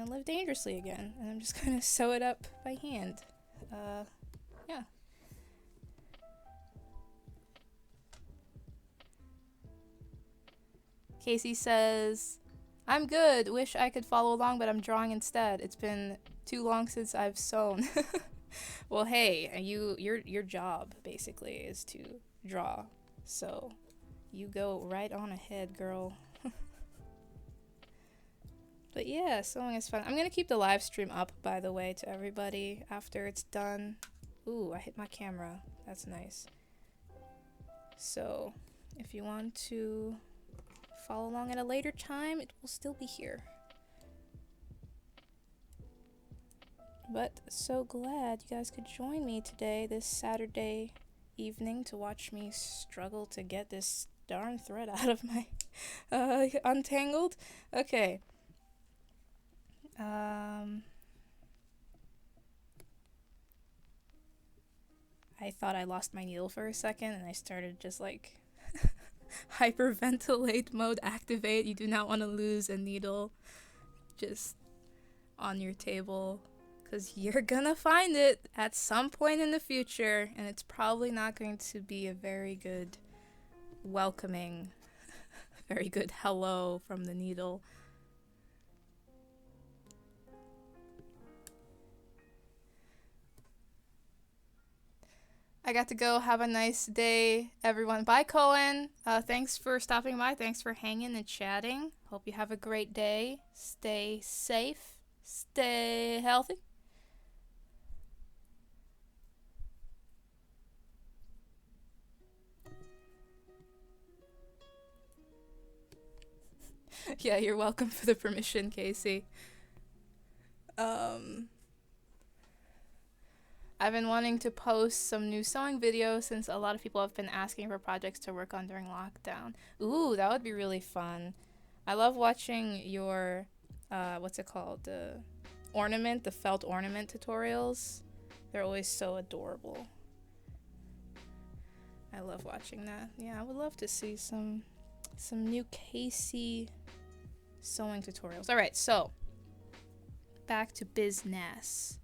live dangerously again, and I'm just gonna sew it up by hand. Yeah. Casey says, I'm good. Wish I could follow along, but I'm drawing instead. It's been too long since I've sewn. Well, hey, your job basically is to draw, so you go right on ahead, girl. But yeah, sewing is fun. I'm gonna keep the live stream up, by the way, to everybody after it's done. Ooh, I hit my camera. That's nice. So, if you want to follow along at a later time, it will still be here. But so glad you guys could join me today, this Saturday evening, to watch me struggle to get this darn thread out of my untangled. Okay. I thought I lost my needle for a second, and I started just like hyperventilate mode activate. You do not want to lose a needle just on your table, because you're gonna find it at some point in the future, and it's probably not going to be a very good welcoming, very good hello from the needle. I got to go. Have a nice day, everyone. Bye, Cohen. Thanks for stopping by. Thanks for hanging and chatting. Hope you have a great day. Stay safe. Stay healthy. Yeah, you're welcome for the permission, Casey. I've been wanting to post some new sewing videos since a lot of people have been asking for projects to work on during lockdown. Ooh, that would be really fun. I love watching your, what's it called? The felt ornament tutorials. They're always so adorable. I love watching that. Yeah, I would love to see some new Casey sewing tutorials. All right, so back to business.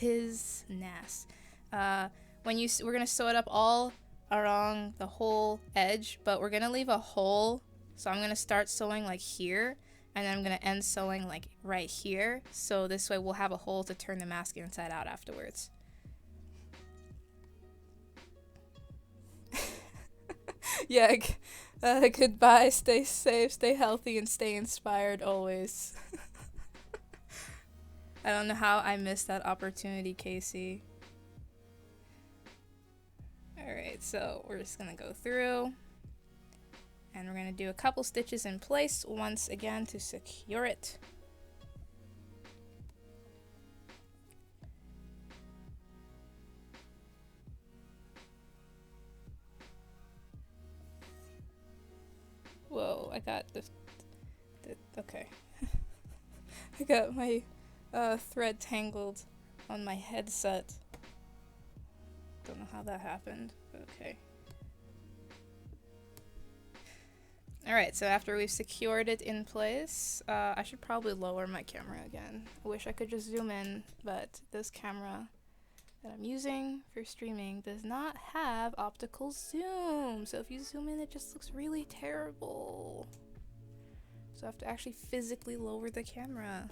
Business. We're gonna sew it up all along the whole edge, but we're gonna leave a hole. So I'm gonna start sewing like here, and then I'm gonna end sewing like right here. So this way we'll have a hole to turn the mask inside out afterwards. Yeah. Goodbye. Stay safe. Stay healthy, and stay inspired always. I don't know how I missed that opportunity, Casey. Alright, so we're just gonna go through and we're gonna do a couple stitches in place once again to secure it. Whoa, I got okay. I got my thread tangled on my headset. Don't know how that happened. Okay. Alright, so after we've secured it in place, I should probably lower my camera again. I wish I could just zoom in, but this camera that I'm using for streaming does not have optical zoom. So if you zoom in, it just looks really terrible. So I have to actually physically lower the camera.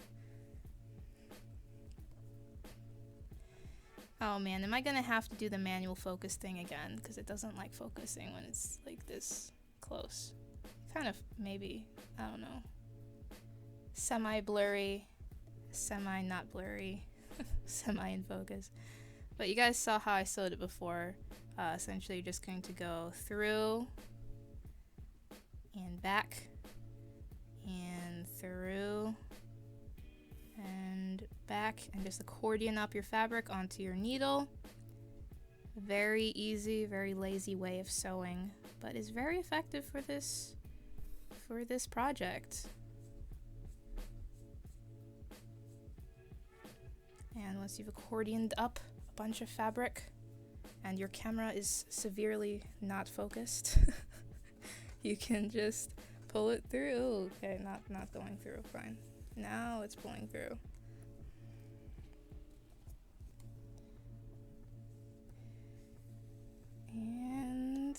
Oh man, am I gonna have to do the manual focus thing again? Because it doesn't like focusing when it's like this close. Kind of, maybe. I don't know. Semi-blurry. Semi-not blurry. Semi-in focus. But you guys saw how I sewed it before. Essentially, you're just going to go through and back and through and back and just accordion up your fabric onto your needle. Very easy, very lazy way of sewing, but is very effective for this project. And once you've accordioned up a bunch of fabric and your camera is severely not focused, you can just pull it through. Okay, not going through, fine. Now it's pulling through. And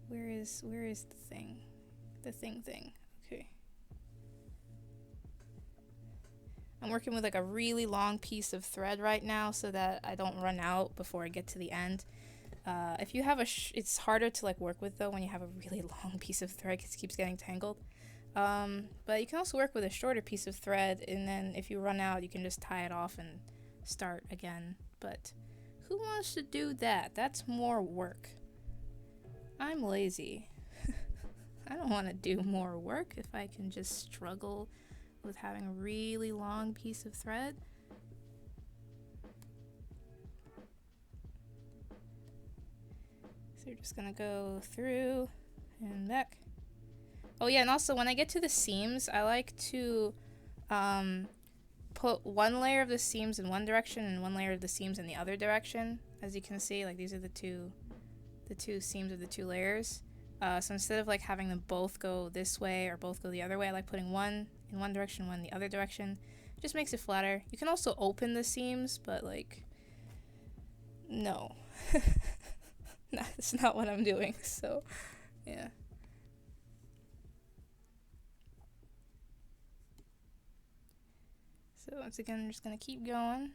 where is the thing? The thing. Okay. I'm working with like a really long piece of thread right now so that I don't run out before I get to the end. If you have it's harder to like work with though when you have a really long piece of thread because it keeps getting tangled. But you can also work with a shorter piece of thread, and then if you run out, you can just tie it off and start again. But who wants to do that? That's more work. I'm lazy. I don't want to do more work if I can just struggle with having a really long piece of thread. So you're just gonna go through and back. Oh yeah, and also when I get to the seams, I like to put one layer of the seams in one direction and one layer of the seams in the other direction. As you can see, like these are the two seams of the two layers. So instead of like having them both go this way or both go the other way, I like putting one in one direction, one in the other direction. It just makes it flatter. You can also open the seams, but like, no. That's not what I'm doing, so yeah. So once again, I'm just gonna keep going.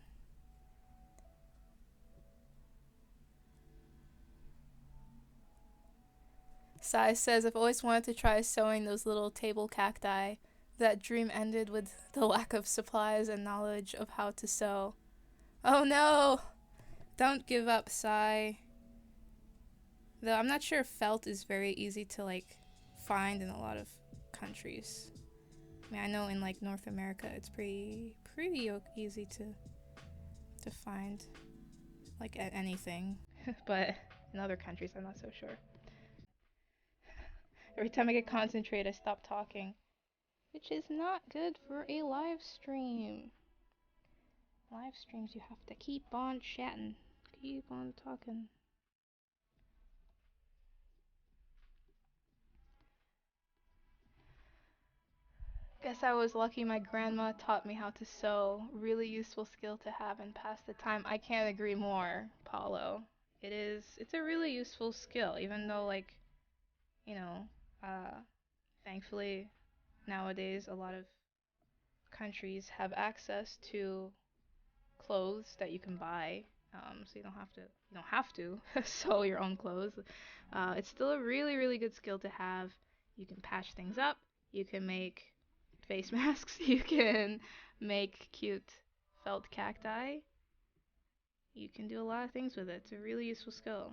Sai says, I've always wanted to try sewing those little table cacti. That dream ended with the lack of supplies and knowledge of how to sew. Oh no! Don't give up, Sai. Though I'm not sure if felt is very easy to like find in a lot of countries. I mean, I know in like North America it's pretty easy to find like anything, but in other countries I'm not so sure. Every time I get concentrated, I stop talking, which is not good for a live stream. Live streams, you have to keep on chatting, keep on talking. Guess I was lucky my grandma taught me how to sew. Really useful skill to have and pass the time. I can't agree more, Paulo. It's a really useful skill, even though, like, you know, uh, thankfully nowadays a lot of countries have access to clothes that you can buy. So you don't have to sew your own clothes. It's still a really, really good skill to have. You can patch things up. You can make face masks. You can make cute felt cacti. You can do a lot of things with it. It's a really useful skill.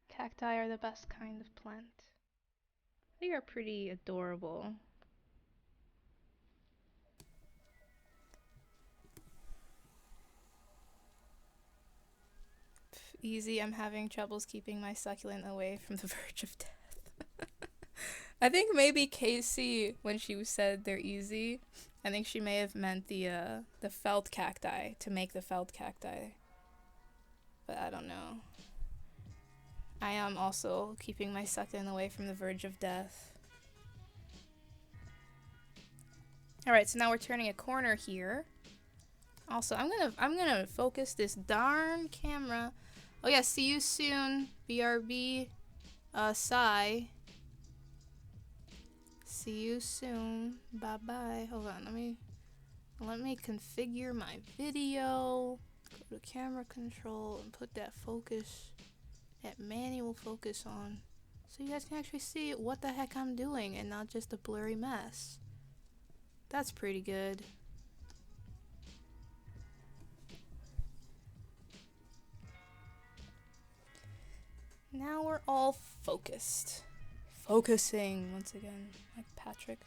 Cacti are the best kind of plant. They are pretty adorable. Easy, I'm having troubles keeping my succulent away from the verge of death. I think maybe Casey, when she said they're easy, I think she may have meant the felt cacti, to make the felt cacti. But I don't know. I am also keeping my succulent away from the verge of death. Alright, so now we're turning a corner here. Also, I'm gonna focus this darn camera. Oh yeah, see you soon, BRB. Sigh. See you soon. Bye bye. Hold on, let me configure my video. Go to camera control and put that focus, that manual focus on, so you guys can actually see what the heck I'm doing and not just a blurry mess. That's pretty good. Now we're all focused. Focusing once again, like Patrick.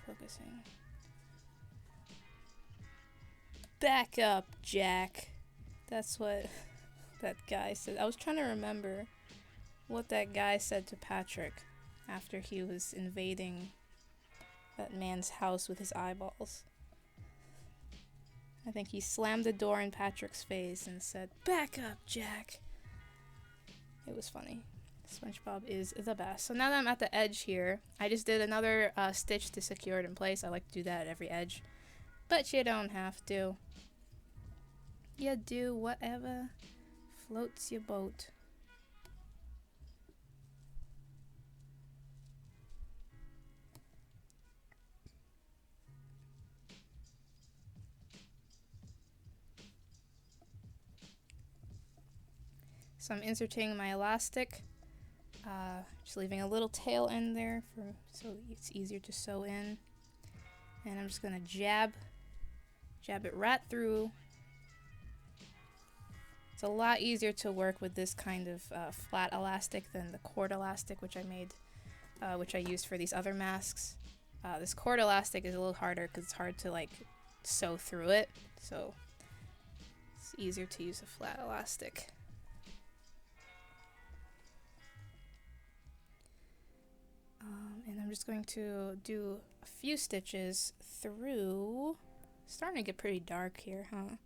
Focusing. Back up, Jack. That's what that guy said. I was trying to remember what that guy said to Patrick after he was invading that man's house with his eyeballs. I think he slammed the door in Patrick's face and said, "Back up, Jack." It was funny. SpongeBob is the best. So now that I'm at the edge here, I just did another stitch to secure it in place. I like to do that at every edge. But you don't have to. You do whatever floats your boat. So I'm inserting my elastic, just leaving a little tail end there so it's easier to sew in. And I'm just gonna jab it right through. It's a lot easier to work with this kind of flat elastic than the cord elastic, which I used for these other masks. This cord elastic is a little harder because it's hard to like sew through it, so it's easier to use a flat elastic. And I'm just going to do a few stitches through. It's starting to get pretty dark here, huh?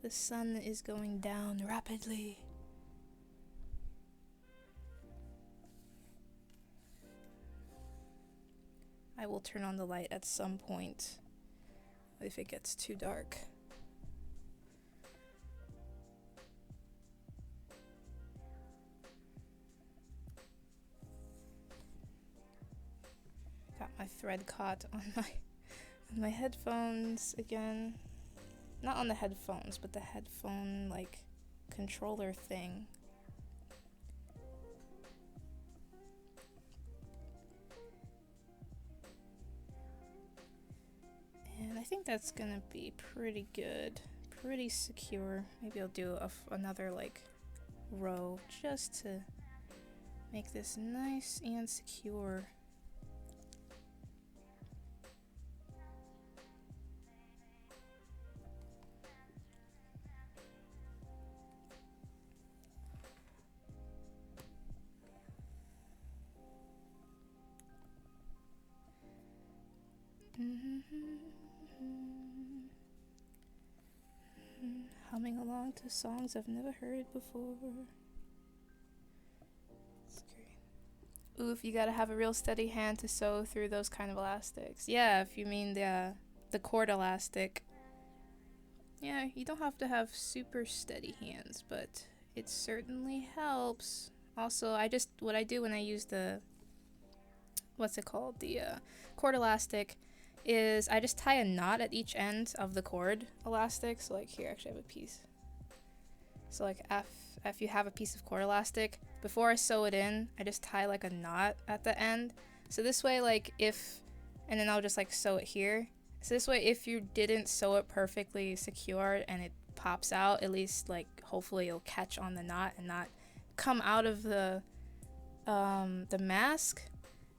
The sun is going down rapidly. I will turn on the light at some point if it gets too dark. Got my thread caught on my headphones again. Not on the headphones, but the headphone like controller thing. And I think that's gonna be pretty good, pretty secure. Maybe I'll do another like row just to make this nice and secure. along to songs I've never heard before. It's great. Oof, you gotta have a real steady hand to sew through those kind of elastics. Yeah, if you mean the cord elastic. Yeah, you don't have to have super steady hands, but it certainly helps. Also, what I do when I use the, what's it called? The cord elastic is I just tie a knot at each end of the cord elastic. So like here, actually I have a piece. So like if you have a piece of cord elastic, before I sew it in, I just tie like a knot at the end. So this way, like and then I'll just like sew it here. So this way, if you didn't sew it perfectly secure and it pops out, at least like hopefully it'll catch on the knot and not come out of the mask,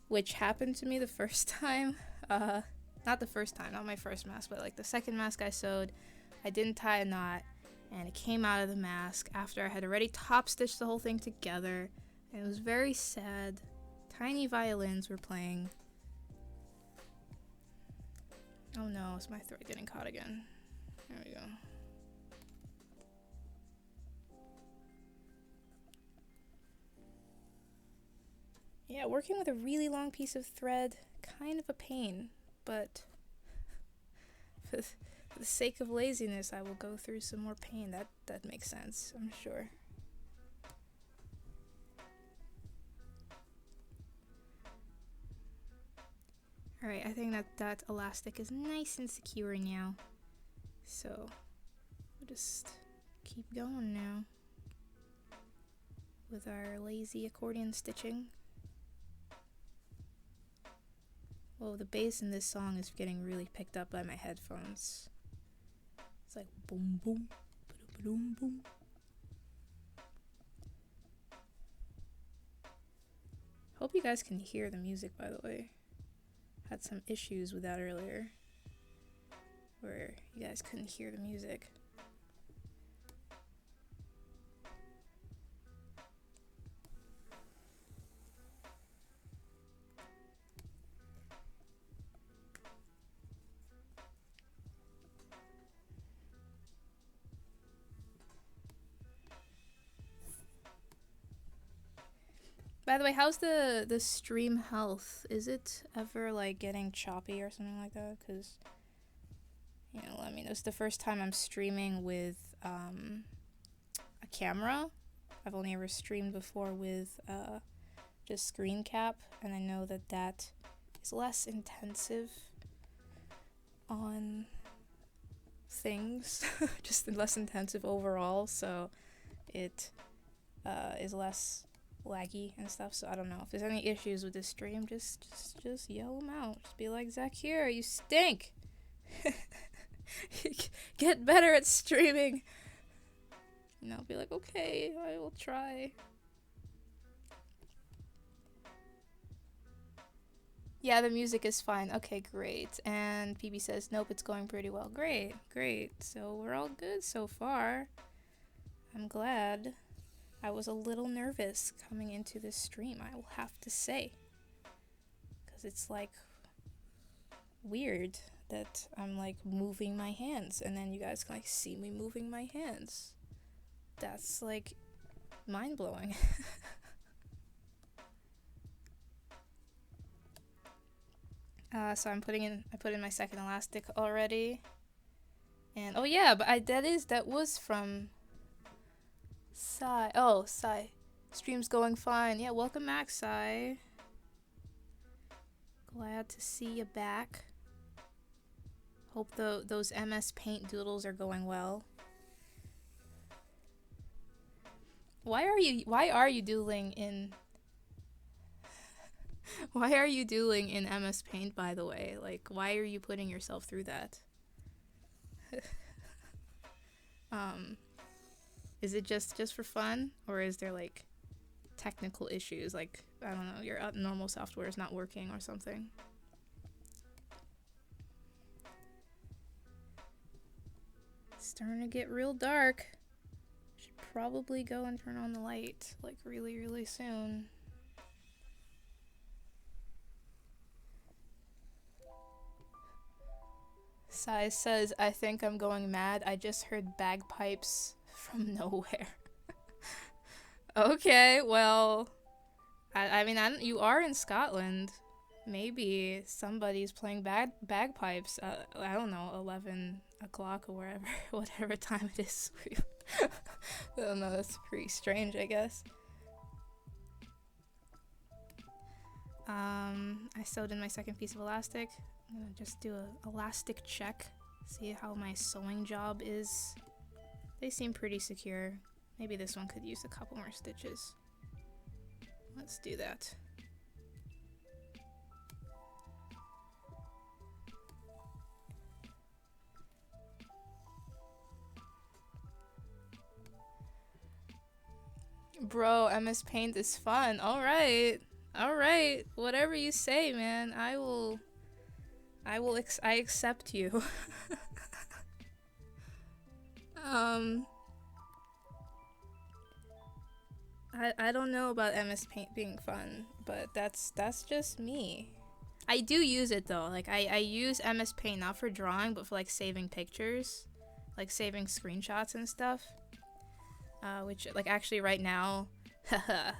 which happened to me the first time. Not the first time, not my first mask, but like the second mask I sewed, I didn't tie a knot and it came out of the mask after I had already top stitched the whole thing together, and it was very sad. Tiny violins were playing. Oh no, is my throat getting caught again? There we go. Yeah, working with a really long piece of thread, kind of a pain, but for the sake of laziness, I will go through some more pain. That makes sense, I'm sure. Alright, I think that elastic is nice and secure now. So, we'll just keep going now with our lazy accordion stitching. Whoa, the bass in this song is getting really picked up by my headphones. It's like boom boom, boom boom. Hope you guys can hear the music, by the way. Had some issues with that earlier, where you guys couldn't hear the music. By the way, how's the stream health? Is it ever like getting choppy or something like that? Because, you know, I mean, it's the first time I'm streaming with a camera. I've only ever streamed before with just screen cap, and I know that is less intensive on things, just less intensive overall, so it is less laggy and stuff. So I don't know if there's any issues with this stream. Just yell them out. Just be like, Zakira, you stink. Get better at streaming. And I'll be like, okay, I will try. Yeah, the music is fine. Okay, great. And PB says, nope, it's going pretty well. Great. So we're all good so far. I'm glad. I was a little nervous coming into this stream, I will have to say. Because it's like weird that I'm like moving my hands and then you guys can like see me moving my hands. That's like mind-blowing. So I put in my second elastic already. And oh yeah, but that was from Sai. Oh, Sai. Stream's going fine. Yeah, welcome back, Sai. Glad to see you back. Hope those MS Paint doodles are going well. Why are you doodling in Why are you doodling in MS Paint, by the way? Like, why are you putting yourself through that? Is it just for fun, or is there like technical issues? Like, I don't know, your normal software is not working or something. It's starting to get real dark. Should probably go and turn on the light like really soon. Sai says, I think I'm going mad. I just heard bagpipes from nowhere. Okay, well, I mean, you are in Scotland. Maybe somebody's playing bagpipes. I don't know, 11 o'clock or wherever, whatever time it is. I don't know, that's pretty strange, I guess. I sewed in my second piece of elastic. I'm gonna just do a elastic check, see how my sewing job is. They seem pretty secure. Maybe this one could use a couple more stitches. Let's do that. Bro, MS Paint is fun. Alright. Alright. Whatever you say, man. I accept you. I don't know about MS Paint being fun, but that's just me. I do use it though. Like I use MS Paint not for drawing, but for like saving pictures, like saving screenshots and stuff. Which like actually right now,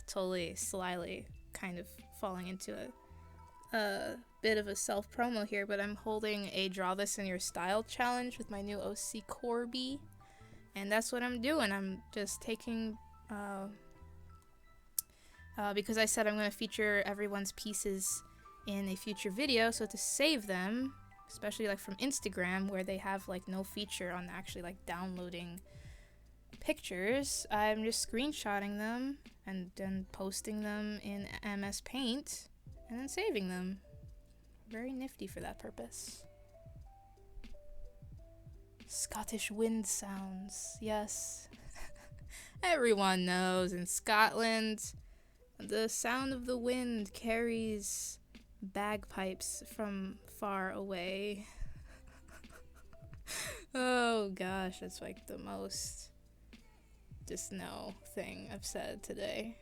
totally slyly kind of falling into a bit of a self promo here, but I'm holding a Draw This in Your Style challenge with my new OC Corby, and that's what I'm doing. I'm just taking because I said I'm going to feature everyone's pieces in a future video, so to save them, especially like from Instagram where they have like no feature on actually like downloading pictures, I'm just screenshotting them and then posting them in MS Paint and then saving them. Very nifty for that purpose. Scottish wind sounds, yes. Everyone knows in Scotland, the sound of the wind carries bagpipes from far away. Oh gosh, that's like the most just no thing I've said today.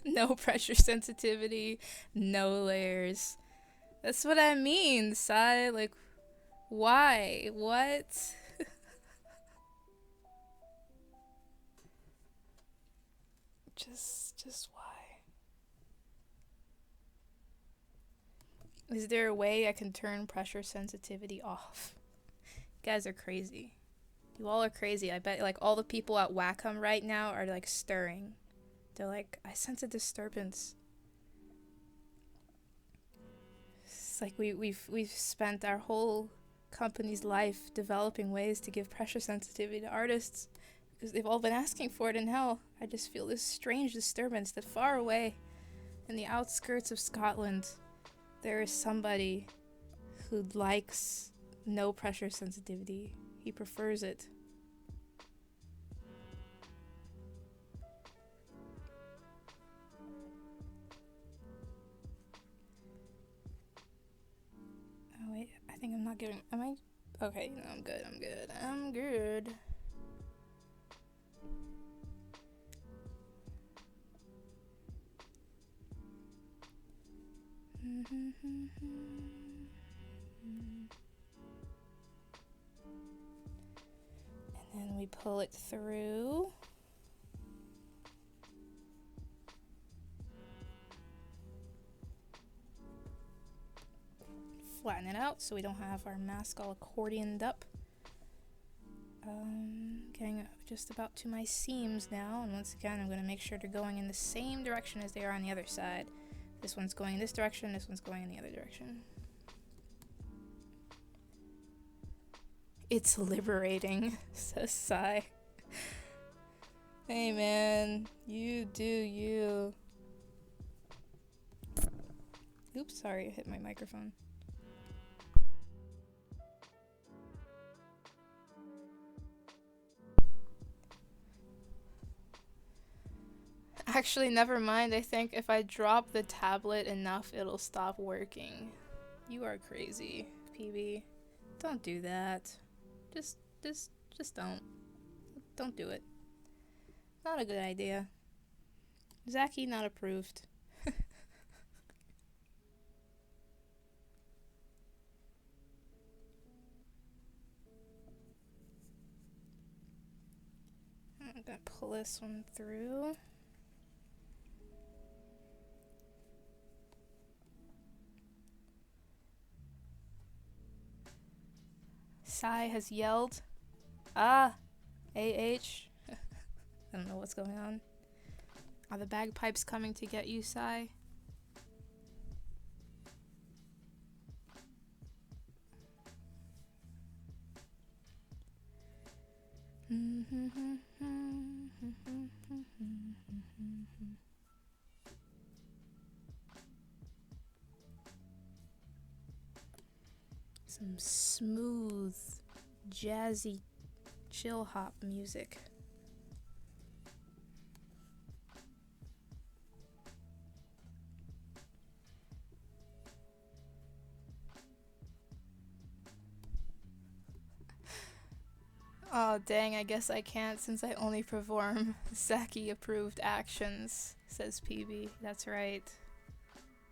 No pressure sensitivity, no layers. That's what I mean, Sai. Like, why? What? Just why? Is there a way I can turn pressure sensitivity off? You guys are crazy. You all are crazy. I bet like all the people at Wacom right now are like stirring. They're like, I sense a disturbance. It's like we've spent our whole company's life developing ways to give pressure sensitivity to artists because they've all been asking for it, and hell, I just feel this strange disturbance that far away in the outskirts of Scotland there is somebody who likes no pressure sensitivity. He prefers it. Oh wait, I think I'm not getting, am I? Okay, no, I'm good. And then we pull it through. Flatten it out so we don't have our mask all accordioned up. Getting just about to my seams now, and once again I'm going to make sure they're going in the same direction as they are on the other side. This one's going in this direction, this one's going in the other direction. It's liberating, says Sai. Hey man, you do you. Oops, sorry, I hit my microphone. Actually, never mind. I think if I drop the tablet enough, it'll stop working. You are crazy, PB. Don't do that. Just don't. Don't do it. Not a good idea. Zaki not approved. I'm gonna pull this one through. Sai has yelled, "Ah, AH." I don't know what's going on. Are the bagpipes coming to get you, Sai? Some smooth, jazzy, chill hop music. Oh dang, I guess I can't since I only perform Saki approved actions, says PB. That's right.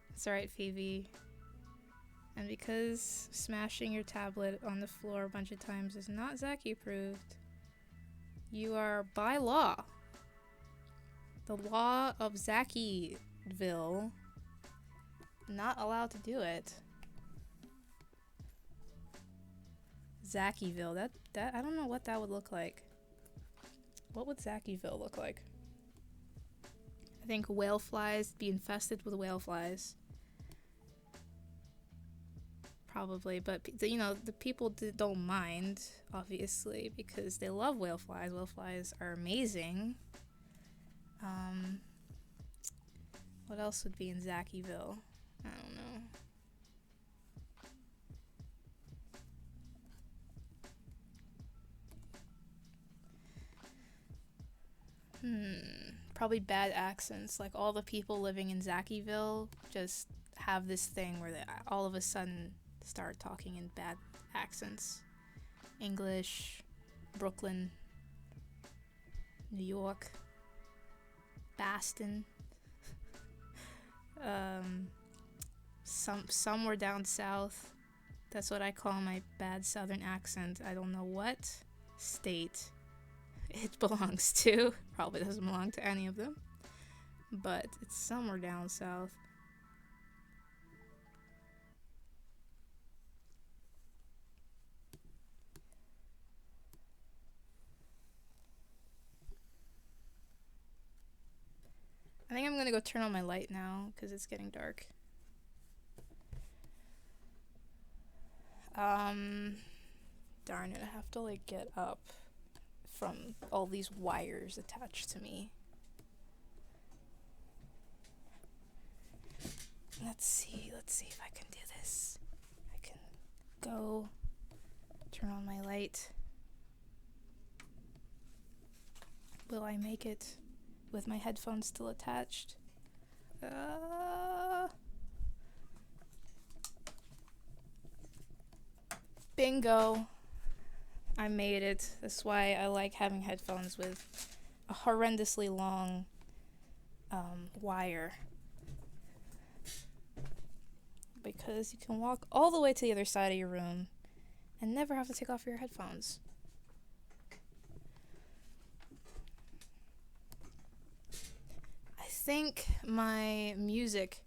That's right, Phoebe. And because smashing your tablet on the floor a bunch of times is not Zaki approved, you are, by law, the law of Zakiville, not allowed to do it. Zakiville, that I don't know what that would look like. What would Zakiville look like? I think whale flies, be infested with whale flies. Probably, but you know, the people don't mind, obviously, because they love whale flies. Whale flies are amazing. What else would be in Zakiville? I don't know. Probably bad accents. Like all the people living in Zakiville just have this thing where they all of a sudden start talking in bad accents. English, Brooklyn, New York, Boston. Somewhere down south. That's what I call my bad southern accent. I don't know what state it belongs to. Probably doesn't belong to any of them. But it's somewhere down south. I think I'm gonna go turn on my light now because it's getting dark. Darn it, I have to like get up from all these wires attached to me. Let's see if I can do this. I can go turn on my light. Will I make it with my headphones still attached? Bingo. I made it. That's why I like having headphones with a horrendously long wire. Because you can walk all the way to the other side of your room and never have to take off your headphones. I think my music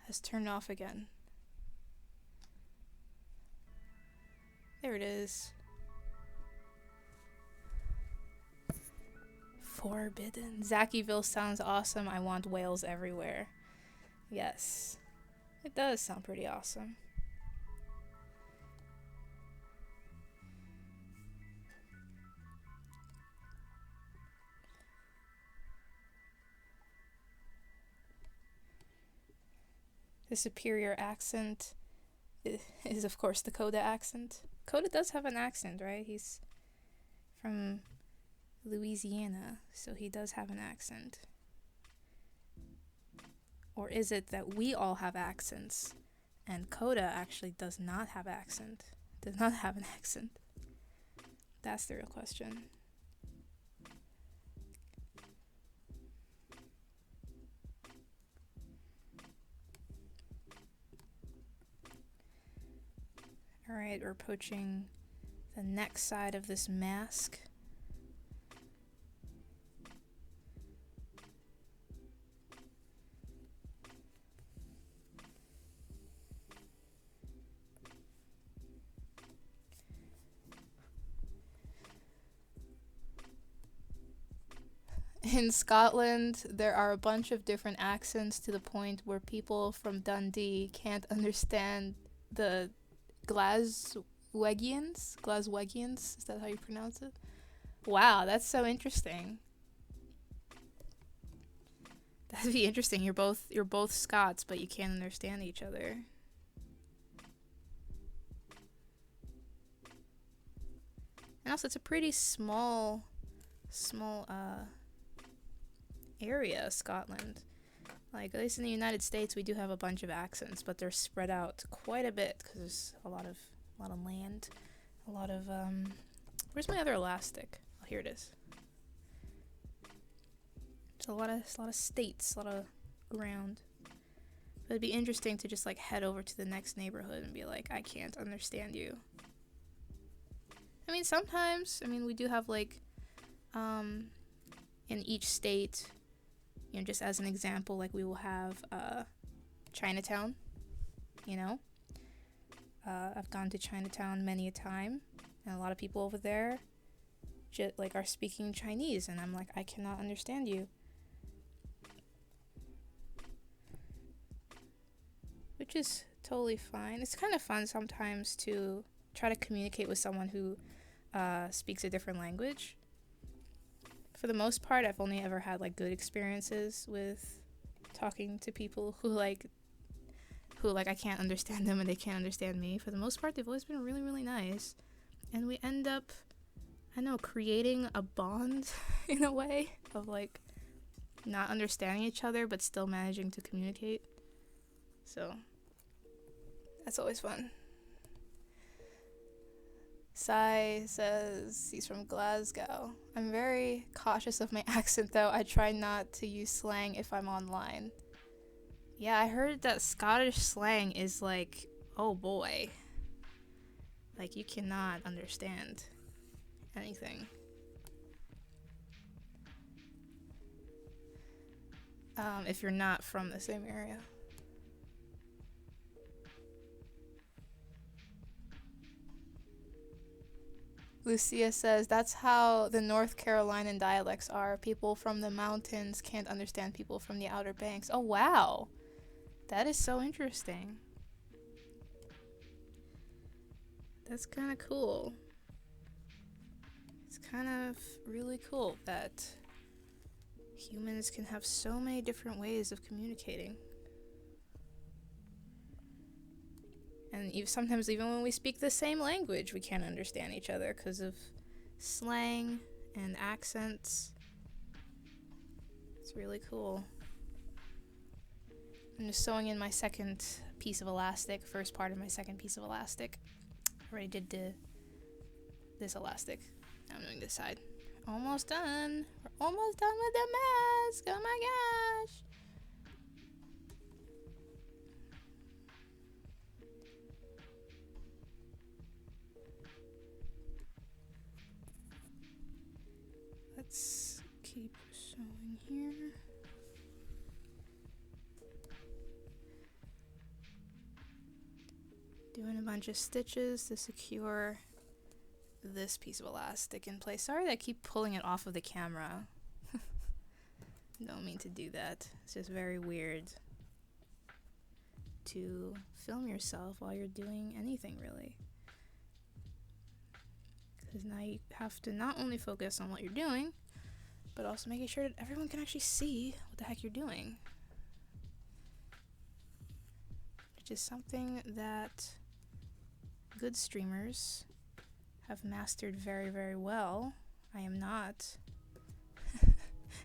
has turned off again. There it is. Forbidden. Zakiville sounds awesome. I want whales everywhere. Yes. It does sound pretty awesome. The superior accent is of course the Coda accent. Coda does have an accent, right? He's from Louisiana, so he does have an accent. Or is it that we all have accents and Coda actually does not have accent? Does not have an accent. That's the real question. Alright, we're approaching the neck side of this mask. In Scotland, there are a bunch of different accents to the point where people from Dundee can't understand the Glaswegians? Glaswegians? Is that how you pronounce it? Wow, that's so interesting. That'd be interesting. You're both Scots, but you can't understand each other. And also, it's a pretty small area, Scotland. Like, at least in the United States, we do have a bunch of accents, but they're spread out quite a bit because there's a lot of land, a lot of where's my other elastic? Oh, here it is. There's a lot of states, a lot of ground. But it'd be interesting to just like head over to the next neighborhood and be like, I can't understand you. I mean, sometimes, we do have like in each state, you know, just as an example, like we will have Chinatown, you know. I've gone to Chinatown many a time, and a lot of people over there like are speaking Chinese, and I'm like, I cannot understand you. Which is totally fine. It's kind of fun sometimes to try to communicate with someone who speaks a different language. For the most part, I've only ever had like good experiences with talking to people who I can't understand them and they can't understand me. For the most part, they've always been really, really nice. And we end up, creating a bond in a way of like not understanding each other but still managing to communicate. So that's always fun. Sai says he's from Glasgow. I'm very cautious of my accent though. I try not to use slang if I'm online. Yeah, I heard that Scottish slang is like, oh boy. Like, you cannot understand anything. If you're not from the same area. Lucia says, that's how the North Carolinian dialects are. People from the mountains can't understand people from the Outer Banks. Oh, wow. That is so interesting. That's kind of cool. It's kind of really cool that humans can have so many different ways of communicating. And sometimes even when we speak the same language, we can't understand each other because of slang and accents. It's really cool. I'm just sewing in my second piece of elastic, first part of my second piece of elastic. I already did this elastic. Now I'm doing this side. Almost done. We're almost done with the mask. Oh my gosh. Let's keep sewing here. Doing a bunch of stitches to secure this piece of elastic in place. Sorry that I keep pulling it off of the camera. Don't mean to do that. It's just very weird to film yourself while you're doing anything, really. Because now you have to not only focus on what you're doing, but also making sure that everyone can actually see what the heck you're doing. Which is something that good streamers have mastered very, very well. I am not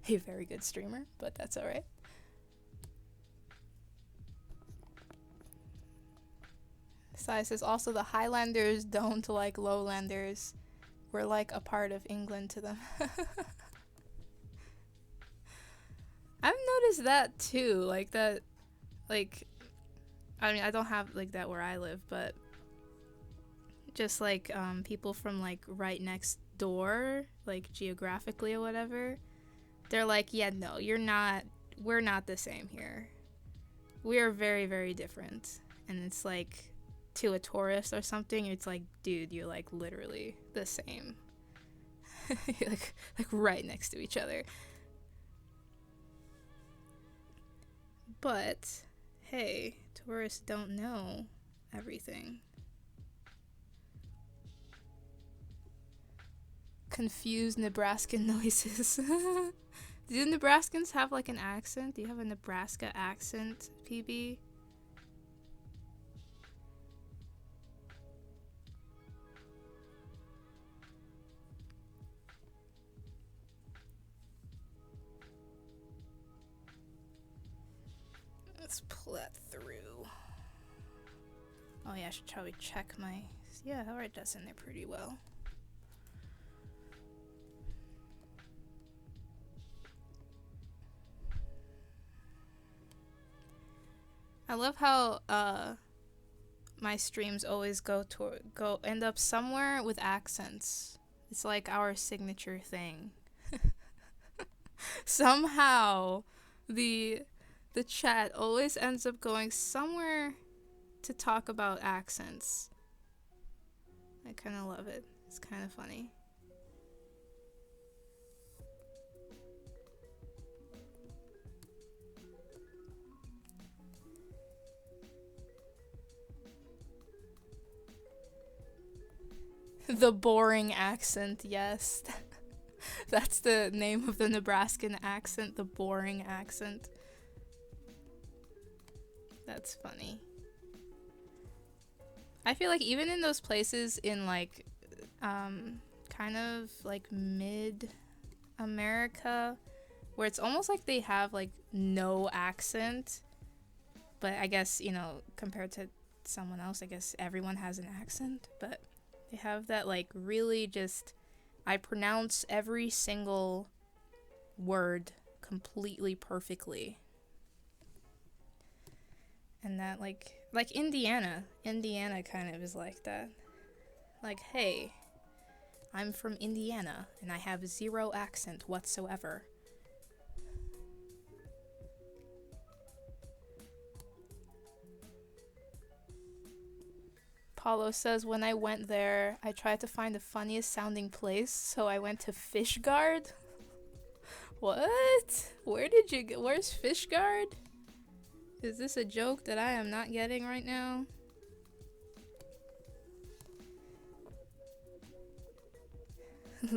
a very good streamer, but that's alright. Sai says, also the Highlanders don't like Lowlanders. We're like a part of England to them. I've noticed that too, like that, like, I mean, I don't have like that where I live, but just like people from like right next door, like geographically or whatever, they're like, yeah, no, you're not, we're not the same here. We are very, very different. And it's like, to a tourist or something, it's like, dude, you're like literally the same. You're like right next to each other. But hey, tourists don't know everything. Confused Nebraskan noises. Do Nebraskans have like an accent? Do you have a Nebraska accent, PB? Let's pull that through. Oh yeah, I should probably check my... Yeah, alright, that's in there pretty well. I love how my streams always go end up somewhere with accents. It's like our signature thing. Somehow the chat always ends up going somewhere to talk about accents. I kind of love it. It's kind of funny. The boring accent, yes. That's the name of the Nebraskan accent, the boring accent. That's funny. I feel like even in those places in like, kind of like mid-America, where it's almost like they have like no accent, but I guess, you know, compared to someone else, I guess everyone has an accent, but they have that like really just, I pronounce every single word completely perfectly. And that like Indiana kind of is like that. Like, hey, I'm from Indiana and I have zero accent whatsoever. Paulo says, when I went there, I tried to find the funniest sounding place, so I went to Fishguard. What? Where's Fishguard? Is this a joke that I am not getting right now?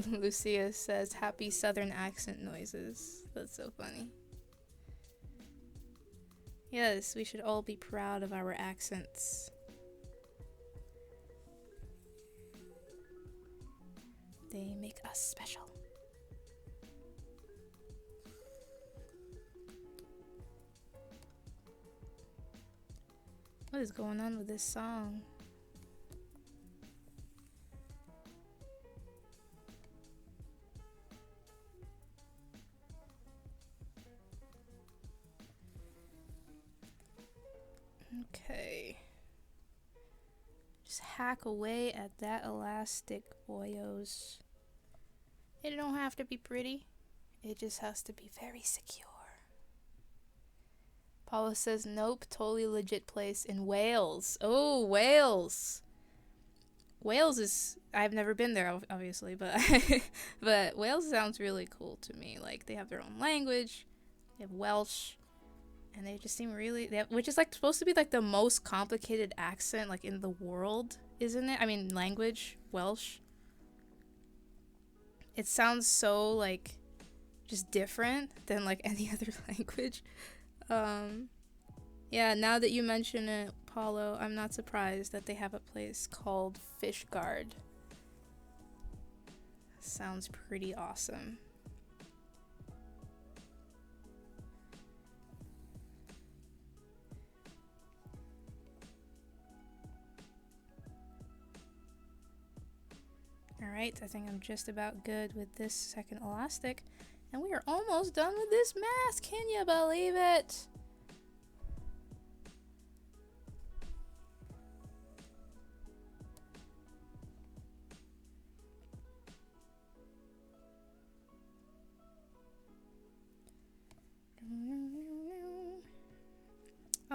Lucia says, happy southern accent noises. That's so funny. Yes, we should all be proud of our accents. They make us special. What is going on with this song? Okay. Just hack away at that elastic, boyos. It don't have to be pretty. It just has to be very secure. Paula says, nope, totally legit place in Wales. Oh, Wales. Wales is, I've never been there, obviously, but but Wales sounds really cool to me. Like, they have their own language, they have Welsh, and they just seem really, which is like supposed to be like the most complicated accent like in the world, isn't it? I mean, language, Welsh. It sounds so like just different than like any other language. Yeah, now that you mention it, Paulo, I'm not surprised that they have a place called Fishguard. Sounds pretty awesome. Alright, I think I'm just about good with this second elastic. And we are almost done with this mask. Can you believe it?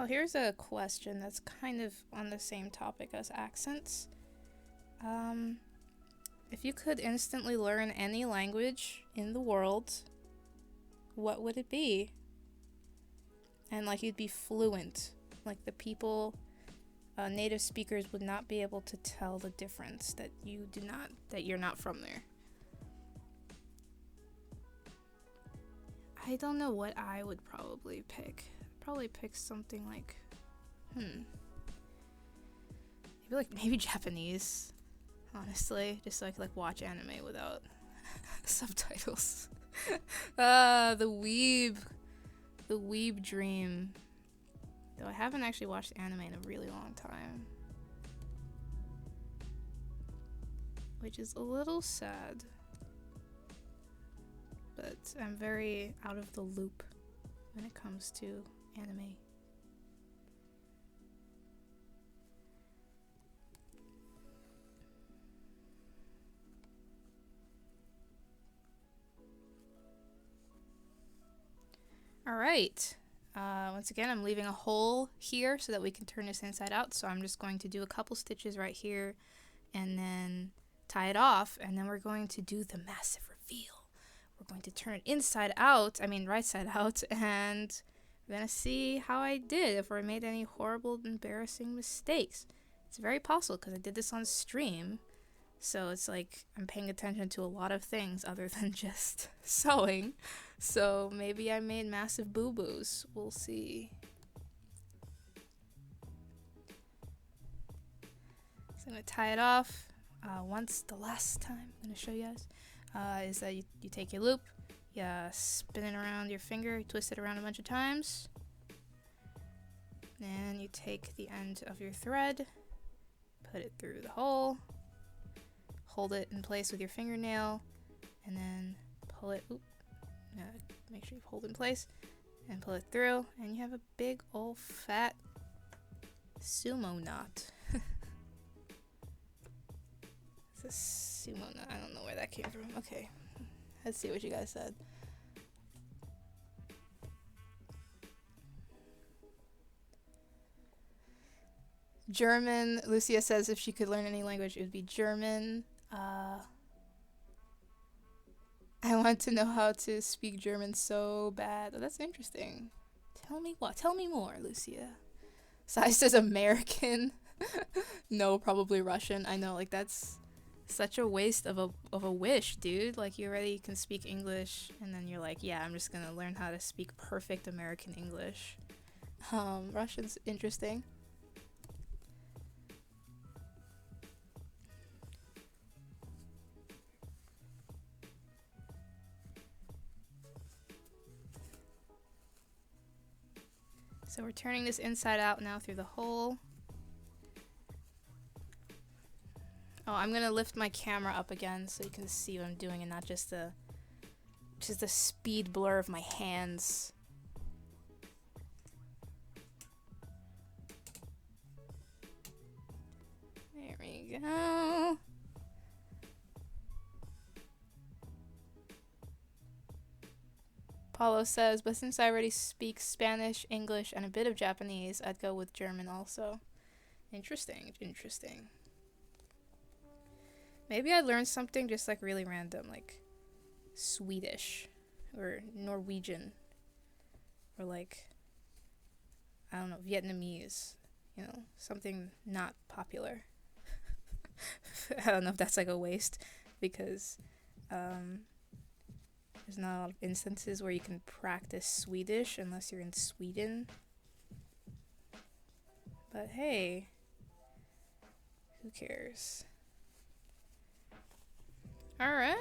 Now here's a question that's kind of on the same topic as accents. If you could instantly learn any language in the world, what would it be? And like you'd be fluent. Like the people, native speakers would not be able to tell the difference that you're not from there. I don't know what I would probably pick. Probably pick something like, maybe Japanese. Honestly, just so I could like watch anime without subtitles. The weeb dream. Though I haven't actually watched anime in a really long time, which is a little sad. But I'm very out of the loop when it comes to anime. Alright, once again I'm leaving a hole here so that we can turn this inside out, so I'm just going to do a couple stitches right here and then tie it off, and then we're going to do the massive reveal. We're going to turn it right side out, and we're going to see how I did, if I made any horrible, embarrassing mistakes. It's very possible because I did this on stream, so it's like I'm paying attention to a lot of things other than just sewing. So maybe I made massive boo-boos. We'll see. So I'm going to tie it off. The last time I'm going to show you guys is that you take your loop, you spin it around your finger, you twist it around a bunch of times. Then you take the end of your thread, put it through the hole, hold it in place with your fingernail, and then pull it. Make sure you hold it in place and pull it through, and you have a big old fat sumo knot. It's a sumo knot. I don't know where that came from. Okay, let's see what you guys said. German. Lucia says if she could learn any language, it would be German. I want to know how to speak German so bad. Oh, that's interesting. Tell me what? Tell me more, Lucia. Sai says American. No, probably Russian. I know, like that's such a waste of a wish, dude. Like you already can speak English, and then you're like, yeah, I'm just gonna learn how to speak perfect American English. Russian's interesting. So we're turning this inside out now through the hole. Oh, I'm gonna lift my camera up again so you can see what I'm doing and not just the speed blur of my hands. There we go. Paulo says, but since I already speak Spanish, English, and a bit of Japanese, I'd go with German also. Interesting, interesting. Maybe I learned something just like really random, like Swedish or Norwegian or like, I don't know, Vietnamese, you know, something not popular. I don't know if that's like a waste because there's not a lot of instances where you can practice Swedish unless you're in Sweden. But hey, who cares? Alright,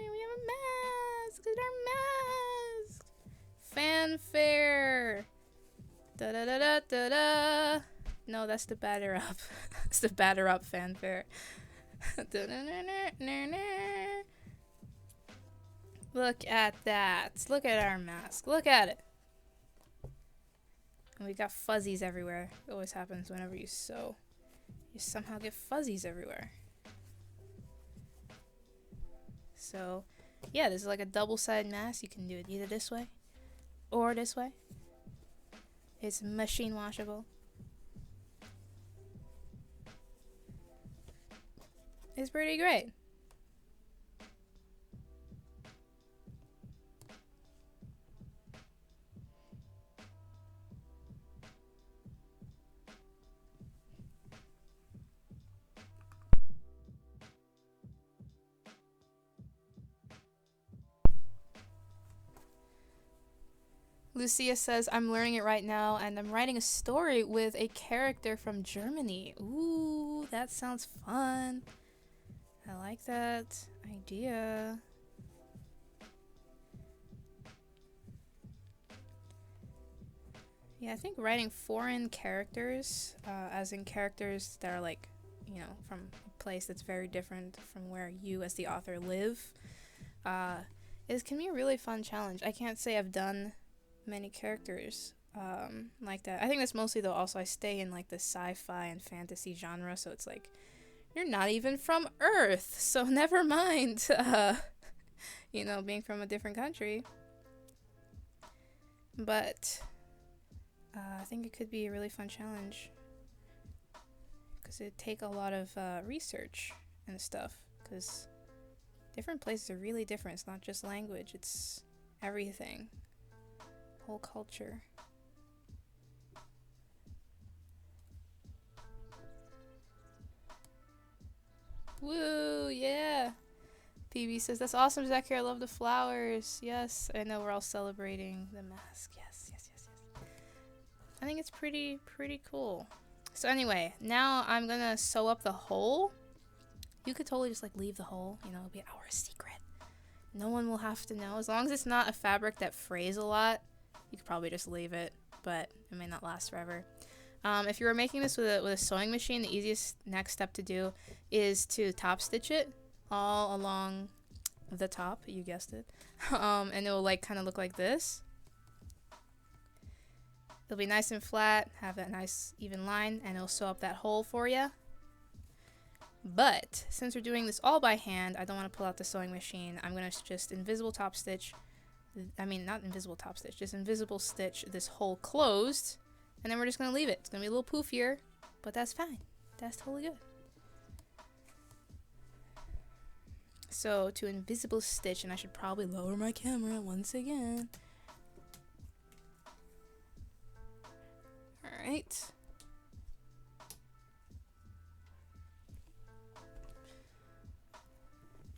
we have a mask! Look at our mask! Fanfare! Da-da-da-da-da-da! No, that's the batter up. It's the batter up fanfare. Look at that. Look at our mask. Look at it. And we got fuzzies everywhere. It always happens whenever you sew. You somehow get fuzzies everywhere. So, yeah, this is like a double-sided mask. You can do it either this way or this way. It's machine washable. It's pretty great. Lucia says, I'm learning it right now, and I'm writing a story with a character from Germany. Ooh, that sounds fun. I like that idea. Yeah, I think writing foreign characters, as in characters that are like, you know, from a place that's very different from where you as the author live, can be a really fun challenge. I can't say I've done many characters like that. I think that's mostly though also I stay in like the sci-fi and fantasy genre, so it's like you're not even from Earth, so never mind you know, being from a different country. But I think it could be a really fun challenge because it'd take a lot of research and stuff, because different places are really different. It's not just language, it's everything. Whole culture. Woo, yeah. PB says, that's awesome, Zakir. I love the flowers. Yes, I know we're all celebrating the mask. Yes, yes, yes, yes. I think it's pretty cool. So anyway, now I'm gonna sew up the hole. You could totally just like leave the hole, you know, it'll be our secret. No one will have to know. As long as it's not a fabric that frays a lot, you could probably just leave it, but it may not last forever. If you were making this with a sewing machine, the easiest next step to do is to top stitch it all along the top, you guessed it. And it will like kind of look like this. It'll be nice and flat, have that nice even line, and it'll sew up that hole for you. But since we're doing this all by hand, I don't want to pull out the sewing machine. I'm going to just invisible top stitch. I mean, not invisible top stitch, just invisible stitch this hole closed, and then we're just going to leave it. It's going to be a little poofier, but that's fine. That's totally good. So to invisible stitch, and I should probably lower my camera once again. Alright.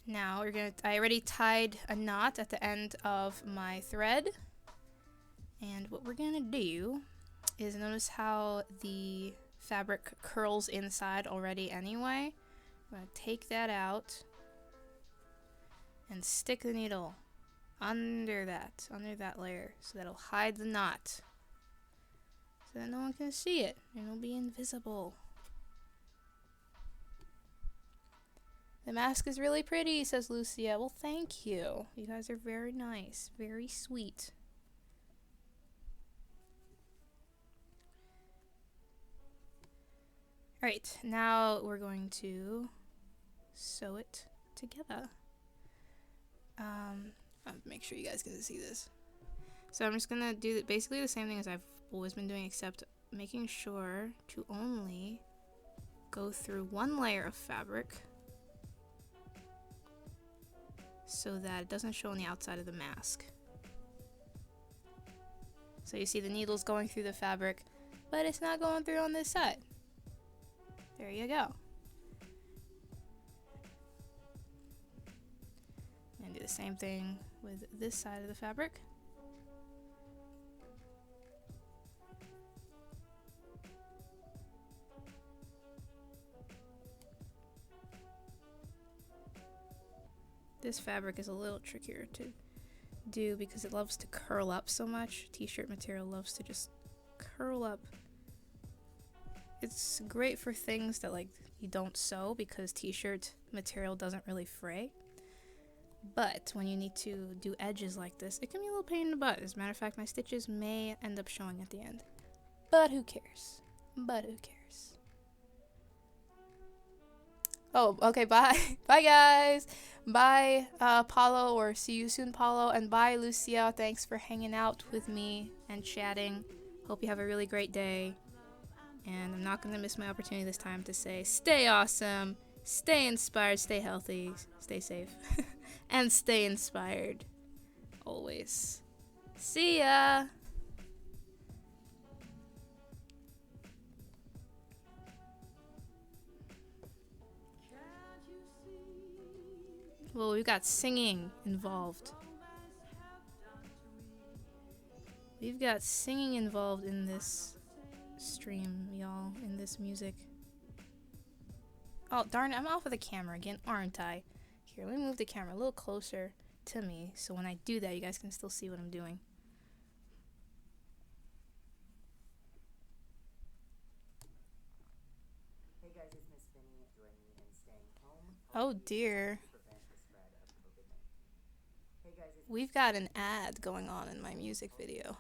Now I already tied a knot at the end of my thread. And what we're gonna do is notice how the fabric curls inside already anyway. I'm gonna take that out and stick the needle under that layer, so that'll hide the knot. So that no one can see it. It'll be invisible. The mask is really pretty, says Lucia. Well, thank you. You guys are very nice. Very sweet. Alright, now we're going to sew it together. I'll make sure you guys get to see this. So I'm just going to do basically the same thing as I've always been doing, except making sure to only go through one layer of fabric so that it doesn't show on the outside of the mask. So you see the needle's going through the fabric, but it's not going through on this side. There you go. And do the same thing with this side of the fabric. This fabric is a little trickier to do because it loves to curl up so much. T-shirt material loves to just curl up. It's great for things that like you don't sew because t-shirt material doesn't really fray. But when you need to do edges like this, it can be a little pain in the butt. As a matter of fact, my stitches may end up showing at the end. But who cares? But who cares? Oh, okay, bye. Bye, guys. Bye, Paulo, or see you soon, Paulo. And bye, Lucia. Thanks for hanging out with me and chatting. Hope you have a really great day. And I'm not going to miss my opportunity this time to say stay awesome, stay inspired, stay healthy, stay safe, and stay inspired. Always. See ya! Well, we've got singing involved. We've got singing involved in this stream, y'all, in this music. Oh, darn it, I'm off of the camera again, aren't I? Here, let me move the camera a little closer to me, so when I do that, you guys can still see what I'm doing. Hey guys, it's Miss Finny joining me in staying home. Oh dear. We've got an ad going on in my music video.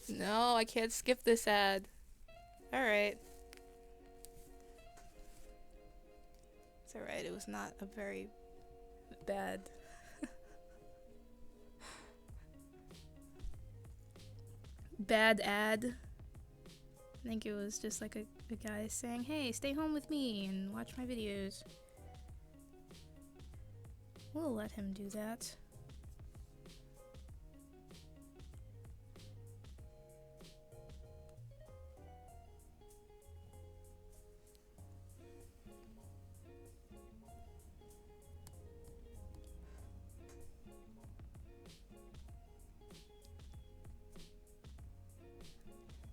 No, I can't skip this ad. Alright. It's alright, it was not a very bad. Bad ad. I think it was just like a guy saying, hey, stay home with me and watch my videos. We'll let him do that.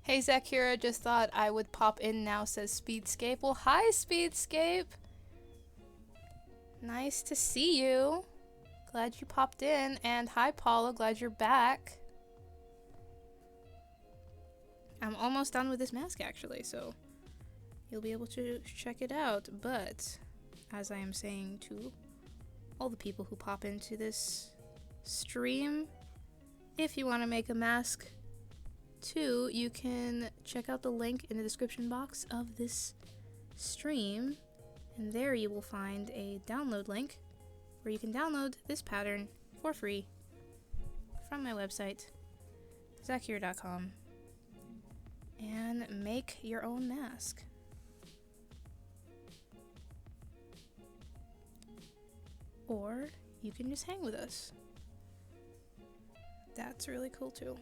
Hey Zakira, just thought I would pop in now, says Speedscape. Well, hi Speedscape! Nice to see you. Glad you popped in. And hi Paula, glad you're back. I'm almost done with this mask actually, so you'll be able to check it out. But, as I am saying to all the people who pop into this stream, if you want to make a mask too, you can check out the link in the description box of this stream, and there you will find a download link where you can download this pattern for free from my website, zakir.com, and make your own mask. Or you can just hang with us. That's really cool too.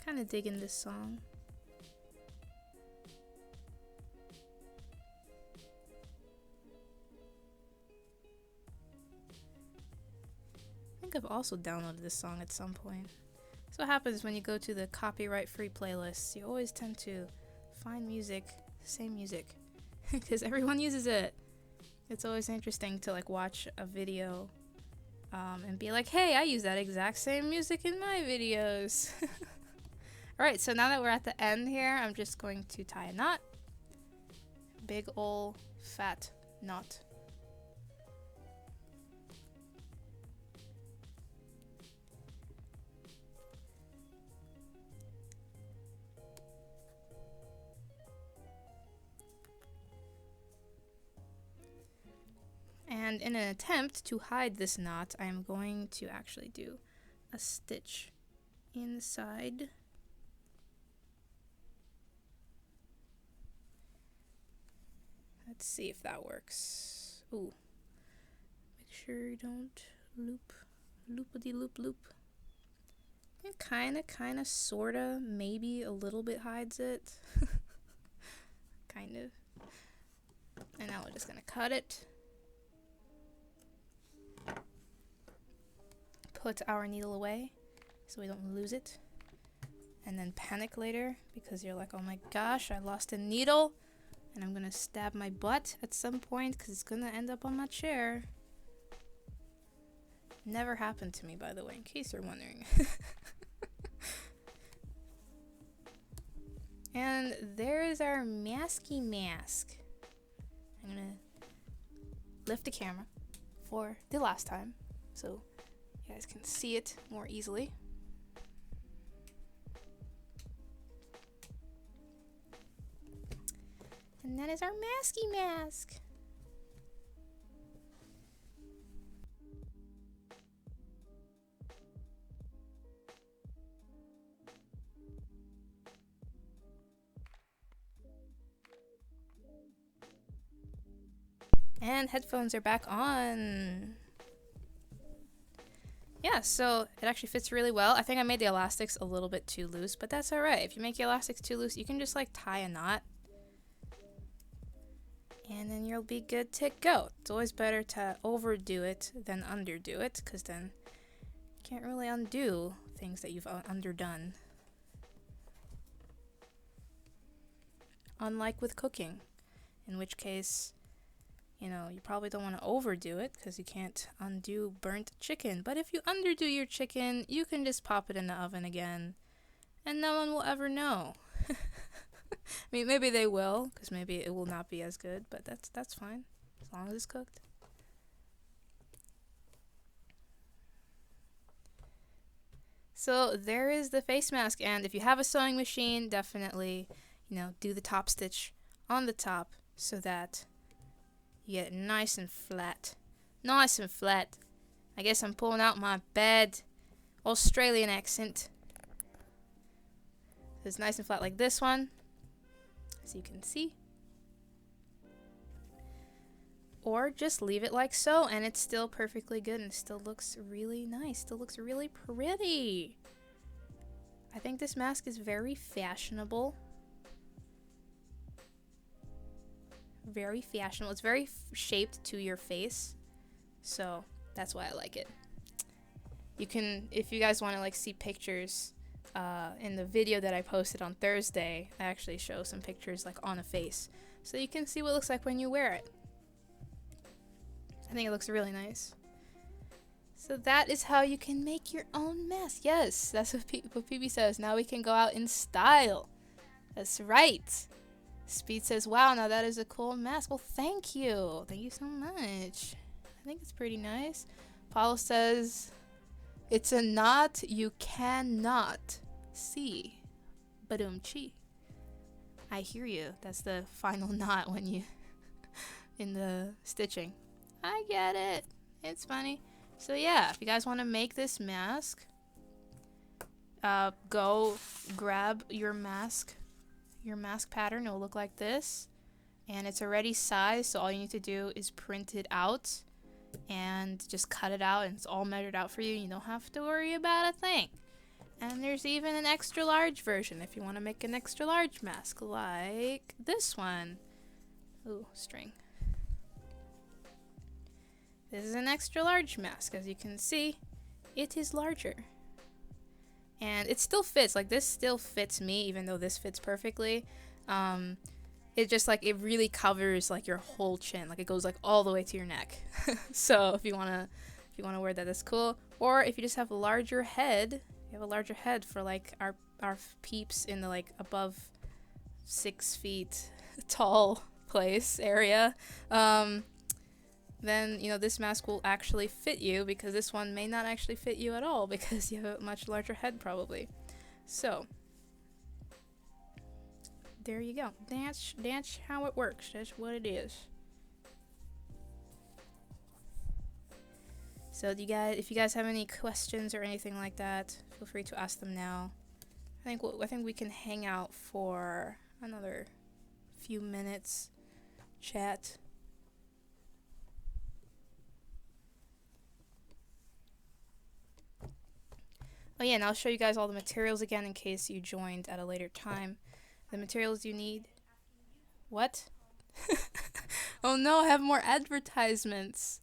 Kind of digging this song. I think I've also downloaded this song at some point. So what happens when you go to the copyright-free playlists, you always tend to find music, same music, because everyone uses it. It's always interesting to like watch a video and be like, hey, I use that exact same music in my videos. Alright, so now that we're at the end here, I'm just going to tie a knot. Big ol' fat knot. And in an attempt to hide this knot, I'm going to actually do a stitch inside. Let's see if that works. Ooh. Make sure you don't loop-a-dee-loop-loop. It kinda, sorta, maybe a little bit hides it. Kind of. And now we're just gonna cut it. Put our needle away so we don't lose it. And then panic later because you're like, oh my gosh, I lost a needle. And I'm gonna stab my butt at some point because it's gonna end up on my chair. Never happened to me, by the way, in case you're wondering. And there is our masky mask. I'm gonna lift the camera for the last time so you guys can see it more easily. And that is our masky mask. And headphones are back on. Yeah, so it actually fits really well. I think I made the elastics a little bit too loose, but that's alright. If you make the elastics too loose, you can just like tie a knot. And then you'll be good to go. It's always better to overdo it than underdo it, because then you can't really undo things that you've underdone. Unlike with cooking, in which case, you know, you probably don't want to overdo it because you can't undo burnt chicken. But if you underdo your chicken, you can just pop it in the oven again and no one will ever know. I mean, maybe they will, because maybe it will not be as good, but that's fine as long as it's cooked. So there is the face mask, and if you have a sewing machine, definitely, you know, do the top stitch on the top so that you get it nice and flat. Nice and flat. I guess I'm pulling out my bad Australian accent. So it's nice and flat like this one, as you can see. Or just leave it like so, and it's still perfectly good and it still looks really nice. Still looks really pretty. I think this mask is very fashionable. Very fashionable. It's very shaped to your face, so that's why I like it. You can, if you guys want to like see pictures, in the video that I posted on Thursday, I actually show some pictures like on a face, so you can see what it looks like when you wear it. I think it looks really nice. So that is how you can make your own mask. Yes, that's what PB says. Now we can go out in style. That's right. Speed says, wow, now that is a cool mask. Well, thank you. Thank you so much. I think it's pretty nice. Paulo says, it's a knot you cannot see. Badum-chi. I hear you. That's the final knot when you, in the stitching. I get it. It's funny. So yeah, if you guys want to make this mask, go grab your mask pattern. It will look like this, and it's already sized, so all you need to do is print it out and just cut it out, and it's all measured out for you. You don't have to worry about a thing. And there's even an extra large version if you want to make an extra large mask like this one. Ooh, string. This is an extra large mask. As you can see, it is larger. And it still fits, like this still fits me, even though this fits perfectly. It just like, it really covers like your whole chin, like it goes like all the way to your neck. So if you wanna wear that, that's cool. Or if you just have a larger head, you have a larger head for like our peeps in the like above 6 feet tall place area, then, you know, this mask will actually fit you, because this one may not actually fit you at all because you have a much larger head probably. So there you go. That's how it works. That's what it is. So do you guys, if you guys have any questions or anything like that, feel free to ask them now. I think we can hang out for another few minutes, chat. Oh yeah, and I'll show you guys all the materials again in case you joined at a later time. The materials you need. What? Oh no, I have more advertisements.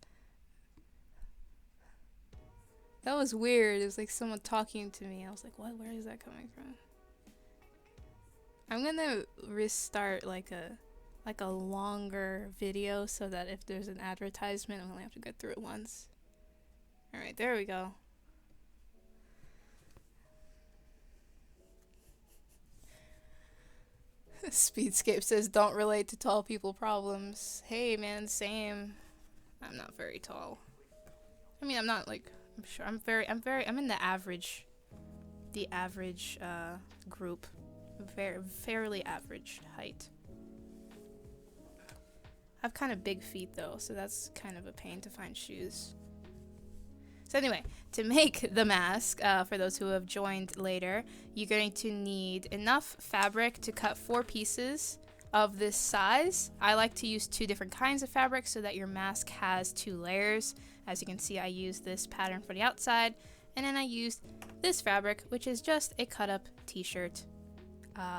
That was weird. It was like someone talking to me. I was like, what? Where is that coming from? I'm gonna restart like a longer video so that if there's an advertisement, I only have to go through it once. Alright, there we go. Speedscape says, don't relate to tall people problems. Hey man, same. I'm not very tall. I mean, I'm not like, I'm sure I'm in the average group. Fairly average height. I have kind of big feet though, so that's kind of a pain to find shoes. So anyway, to make the mask, for those who have joined later, you're going to need enough fabric to cut 4 pieces of this size. I like to use 2 different kinds of fabric so that your mask has 2 layers. As you can see, I used this pattern for the outside, and then I used this fabric, which is just a cut-up t-shirt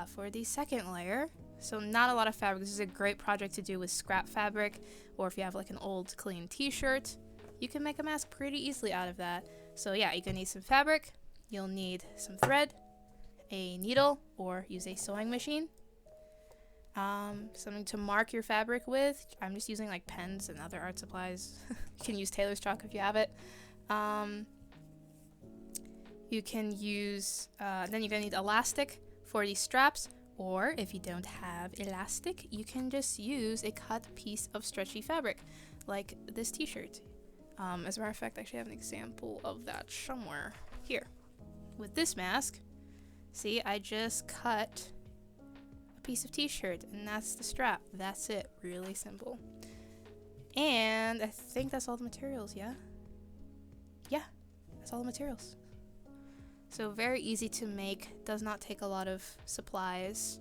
for the second layer. So not a lot of fabric. This is a great project to do with scrap fabric, or if you have like an old clean t-shirt, you can make a mask pretty easily out of that. So yeah, you're gonna need some fabric, you'll need some thread, a needle, or use a sewing machine, something to mark your fabric with. I'm just using like pens and other art supplies. You can use tailor's chalk if you have it. You can use, then you're gonna need elastic for these straps, or if you don't have elastic, you can just use a cut piece of stretchy fabric, like this t-shirt. As a matter of fact, I actually have an example of that somewhere here. With this mask, see, I just cut a piece of t-shirt, and that's the strap. That's it. Really simple. And I think that's all the materials, yeah? Yeah, that's all the materials. So very easy to make, does not take a lot of supplies,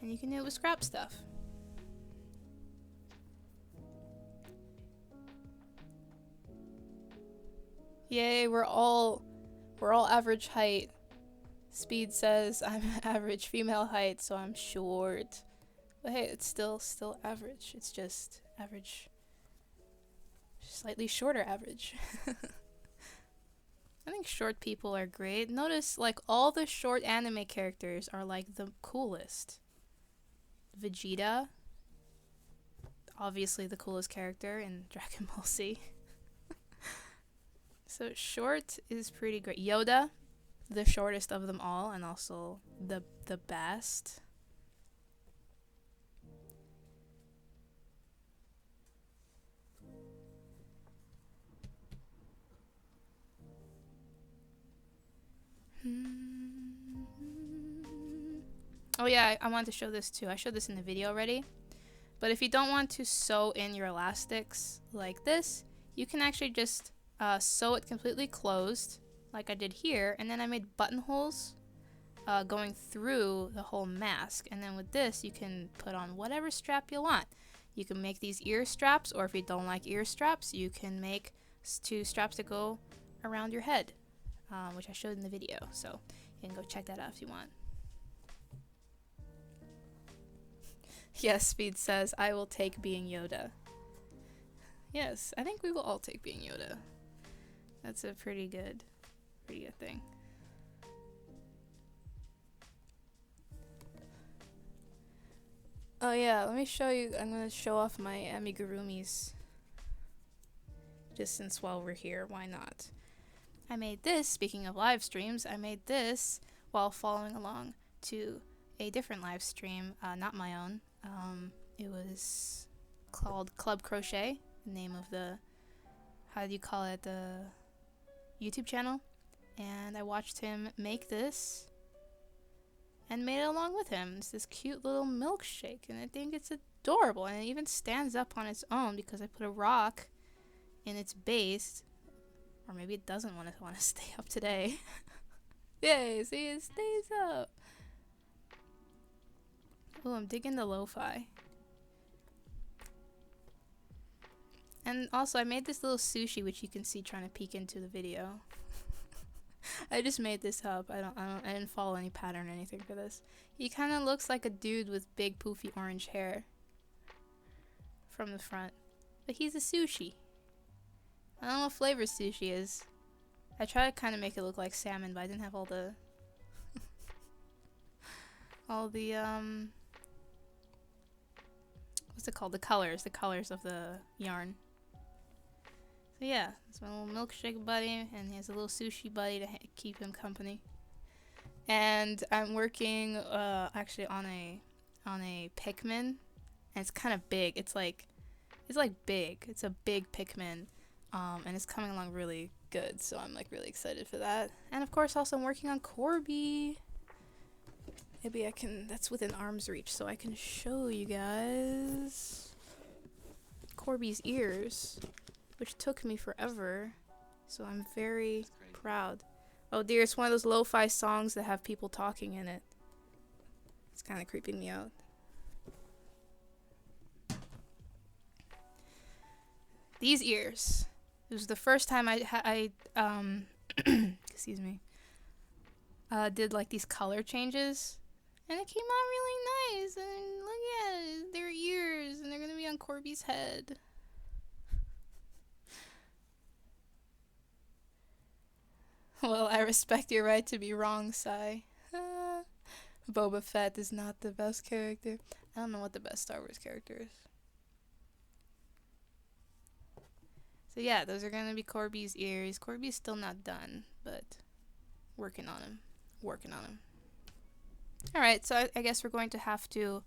and you can do it with scrap stuff. Yay, we're all average height. Speed says I'm average female height, so I'm short. But hey, it's still average. It's just average, slightly shorter average. I think short people are great. Notice like all the short anime characters are like the coolest. Vegeta, obviously the coolest character in Dragon Ball Z. So short is pretty great. Yoda, the shortest of them all, and also the best. Oh yeah, I wanted to show this too. I showed this in the video already. But if you don't want to sew in your elastics like this, you can actually just sew it completely closed, like I did here, and then I made buttonholes going through the whole mask. And then with this, you can put on whatever strap you want. You can make these ear straps, or if you don't like ear straps, you can make 2 straps that go around your head, which I showed in the video. So you can go check that out if you want. Yes, Speed says, I will take being Yoda. Yes, I think we will all take being Yoda. That's a pretty good thing. Oh yeah, let me show you. I'm going to show off my amigurumis. Just since while we're here, why not? I made this, speaking of live streams, I made this while following along to a different live stream, not my own. It was called Club Crochet, the name of the, how do you call it, the YouTube channel. And I watched him make this and made it along with him. It's this cute little milkshake, and I think it's adorable, and it even stands up on its own because I put a rock in its base. Or maybe it doesn't want to stay up today. Yay, see, it stays up. Oh, I'm digging the lo-fi. And also, I made this little sushi, which you can see trying to peek into the video. I just made this up. I didn't follow any pattern or anything for this. He kind of looks like a dude with big poofy orange hair from the front, but he's a sushi. I don't know what flavor sushi is. I tried to kind of make it look like salmon, but I didn't have all the what's it called? The colors of the yarn. So yeah, it's my little milkshake buddy, and he has a little sushi buddy to keep him company. And I'm working actually on a Pikmin, and it's kind of big. It's like big. It's a big Pikmin, and it's coming along really good. So I'm like really excited for that. And of course, also I'm working on Corby. Maybe I can. That's within arm's reach, so I can show you guys. Corby's ears, which took me forever. So I'm very proud. Oh dear, it's one of those lo-fi songs that have people talking in it. It's kind of creeping me out. These ears. It was the first time I excuse me, did like these color changes, and it came out really nice. And look at it, they're ears, and they're gonna be on Corby's head. Well, I respect your right to be wrong, Sai. Boba Fett is not the best character. I don't know what the best Star Wars character is. So yeah, those are gonna be Corby's ears. Corby's still not done, but working on him. Working on him. Alright, so I guess we're going to have to...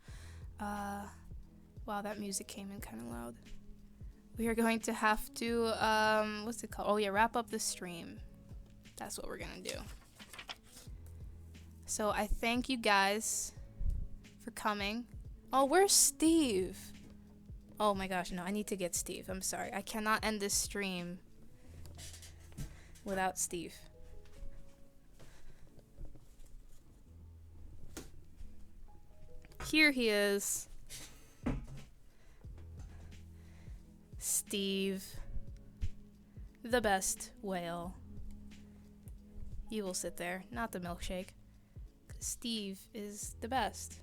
wow, that music came in kind of loud. We are going to have to, what's it called? Oh yeah, wrap up the stream. That's what we're gonna do. So I thank you guys for coming. Oh, where's Steve? Oh my gosh, no, I need to get Steve. I'm sorry. I cannot end this stream without Steve. Here he is. Steve. The best whale. You will sit there, not the milkshake. 'Cause Steve is the best.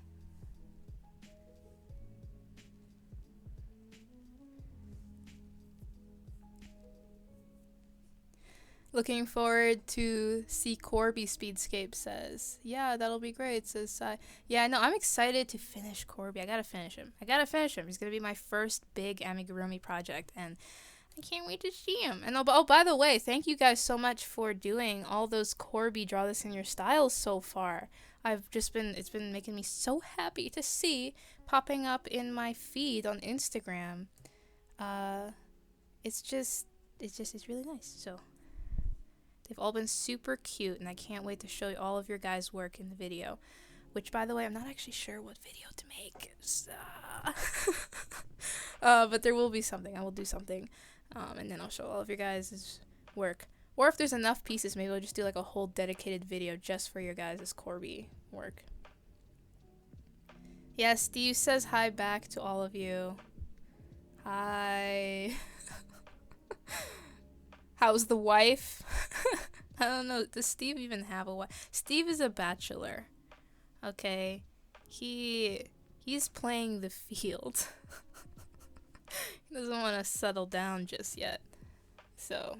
Looking forward to see Corby Speedscape says. Yeah, that'll be great, says Sai. Yeah, no, I'm excited to finish Corby. I gotta finish him. He's gonna be my first big amigurumi project, and I can't wait to see him. And oh, by the way, thank you guys so much for doing all those Corby Draw This in Your styles so far. It's been making me so happy to see popping up in my feed on Instagram. It's really nice. So they've all been super cute, and I can't wait to show you all of your guys' work in the video. Which, by the way, I'm not actually sure what video to make. But there will be something. I will do something. And then I'll show all of your guys' work. Or if there's enough pieces, maybe I'll just do like a whole dedicated video just for your guys' Corby work. Yeah, Steve says hi back to all of you. Hi. How's the wife? I don't know. Does Steve even have a wife? Steve is a bachelor. Okay. He's playing the field. He doesn't want to settle down just yet. So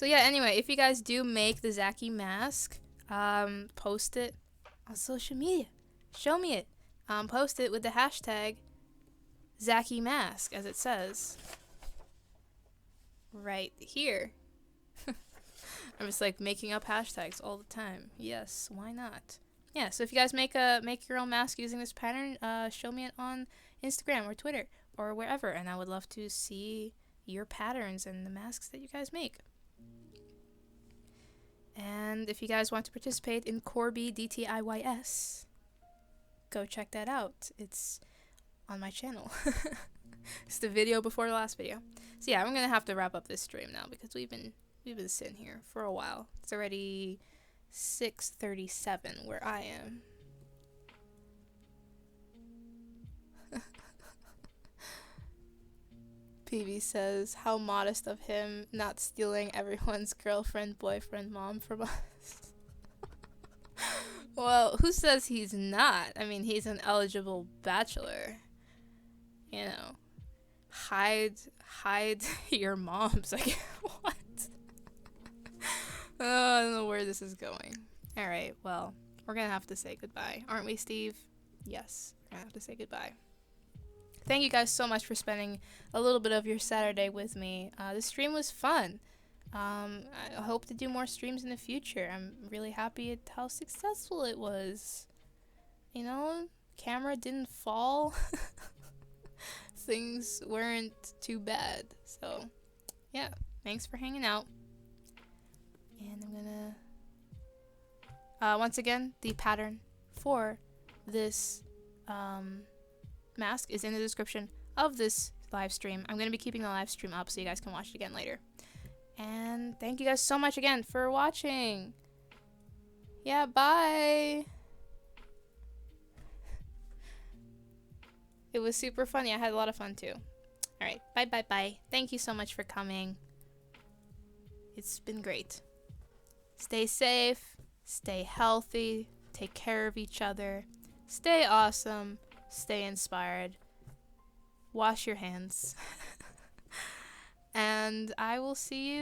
yeah, anyway, if you guys do make the Zaki mask, post it on social media. Show me it. Post it with the hashtag Zaki mask, as it says right here. I'm just like making up hashtags all the time. Yes, why not? Yeah, so if you guys make your own mask using this pattern, show me it on Instagram or Twitter or wherever, and I would love to see your patterns and the masks that you guys make. And if you guys want to participate in Corby DTIYS, go check that out. It's on my channel. It's the video before the last video. So yeah, I'm gonna have to wrap up this stream now because we've been sitting here for a while. It's already 6:37 where I am. PB says, how modest of him not stealing everyone's girlfriend, boyfriend, mom from us. Well, who says he's not? I mean, he's an eligible bachelor. You know, hide your moms. Like, what? Oh, I don't know where this is going. Alright, well, we're gonna have to say goodbye. Aren't we, Steve? Yes, we're gonna have to say goodbye. Thank you guys so much for spending a little bit of your Saturday with me. The stream was fun. I hope to do more streams in the future. I'm really happy at how successful it was. You know, camera didn't fall. Things weren't too bad. So, yeah, thanks for hanging out. And I'm gonna... once again, the pattern for this mask is in the description of this live stream. I'm going to be keeping the live stream up so you guys can watch it again later. And thank you guys so much again for watching. Yeah, bye. It was super funny. I had a lot of fun too. Alright, bye bye bye. Thank you so much for coming. It's been great. Stay safe, stay healthy, take care of each other, stay awesome, stay inspired, wash your hands. And I will see you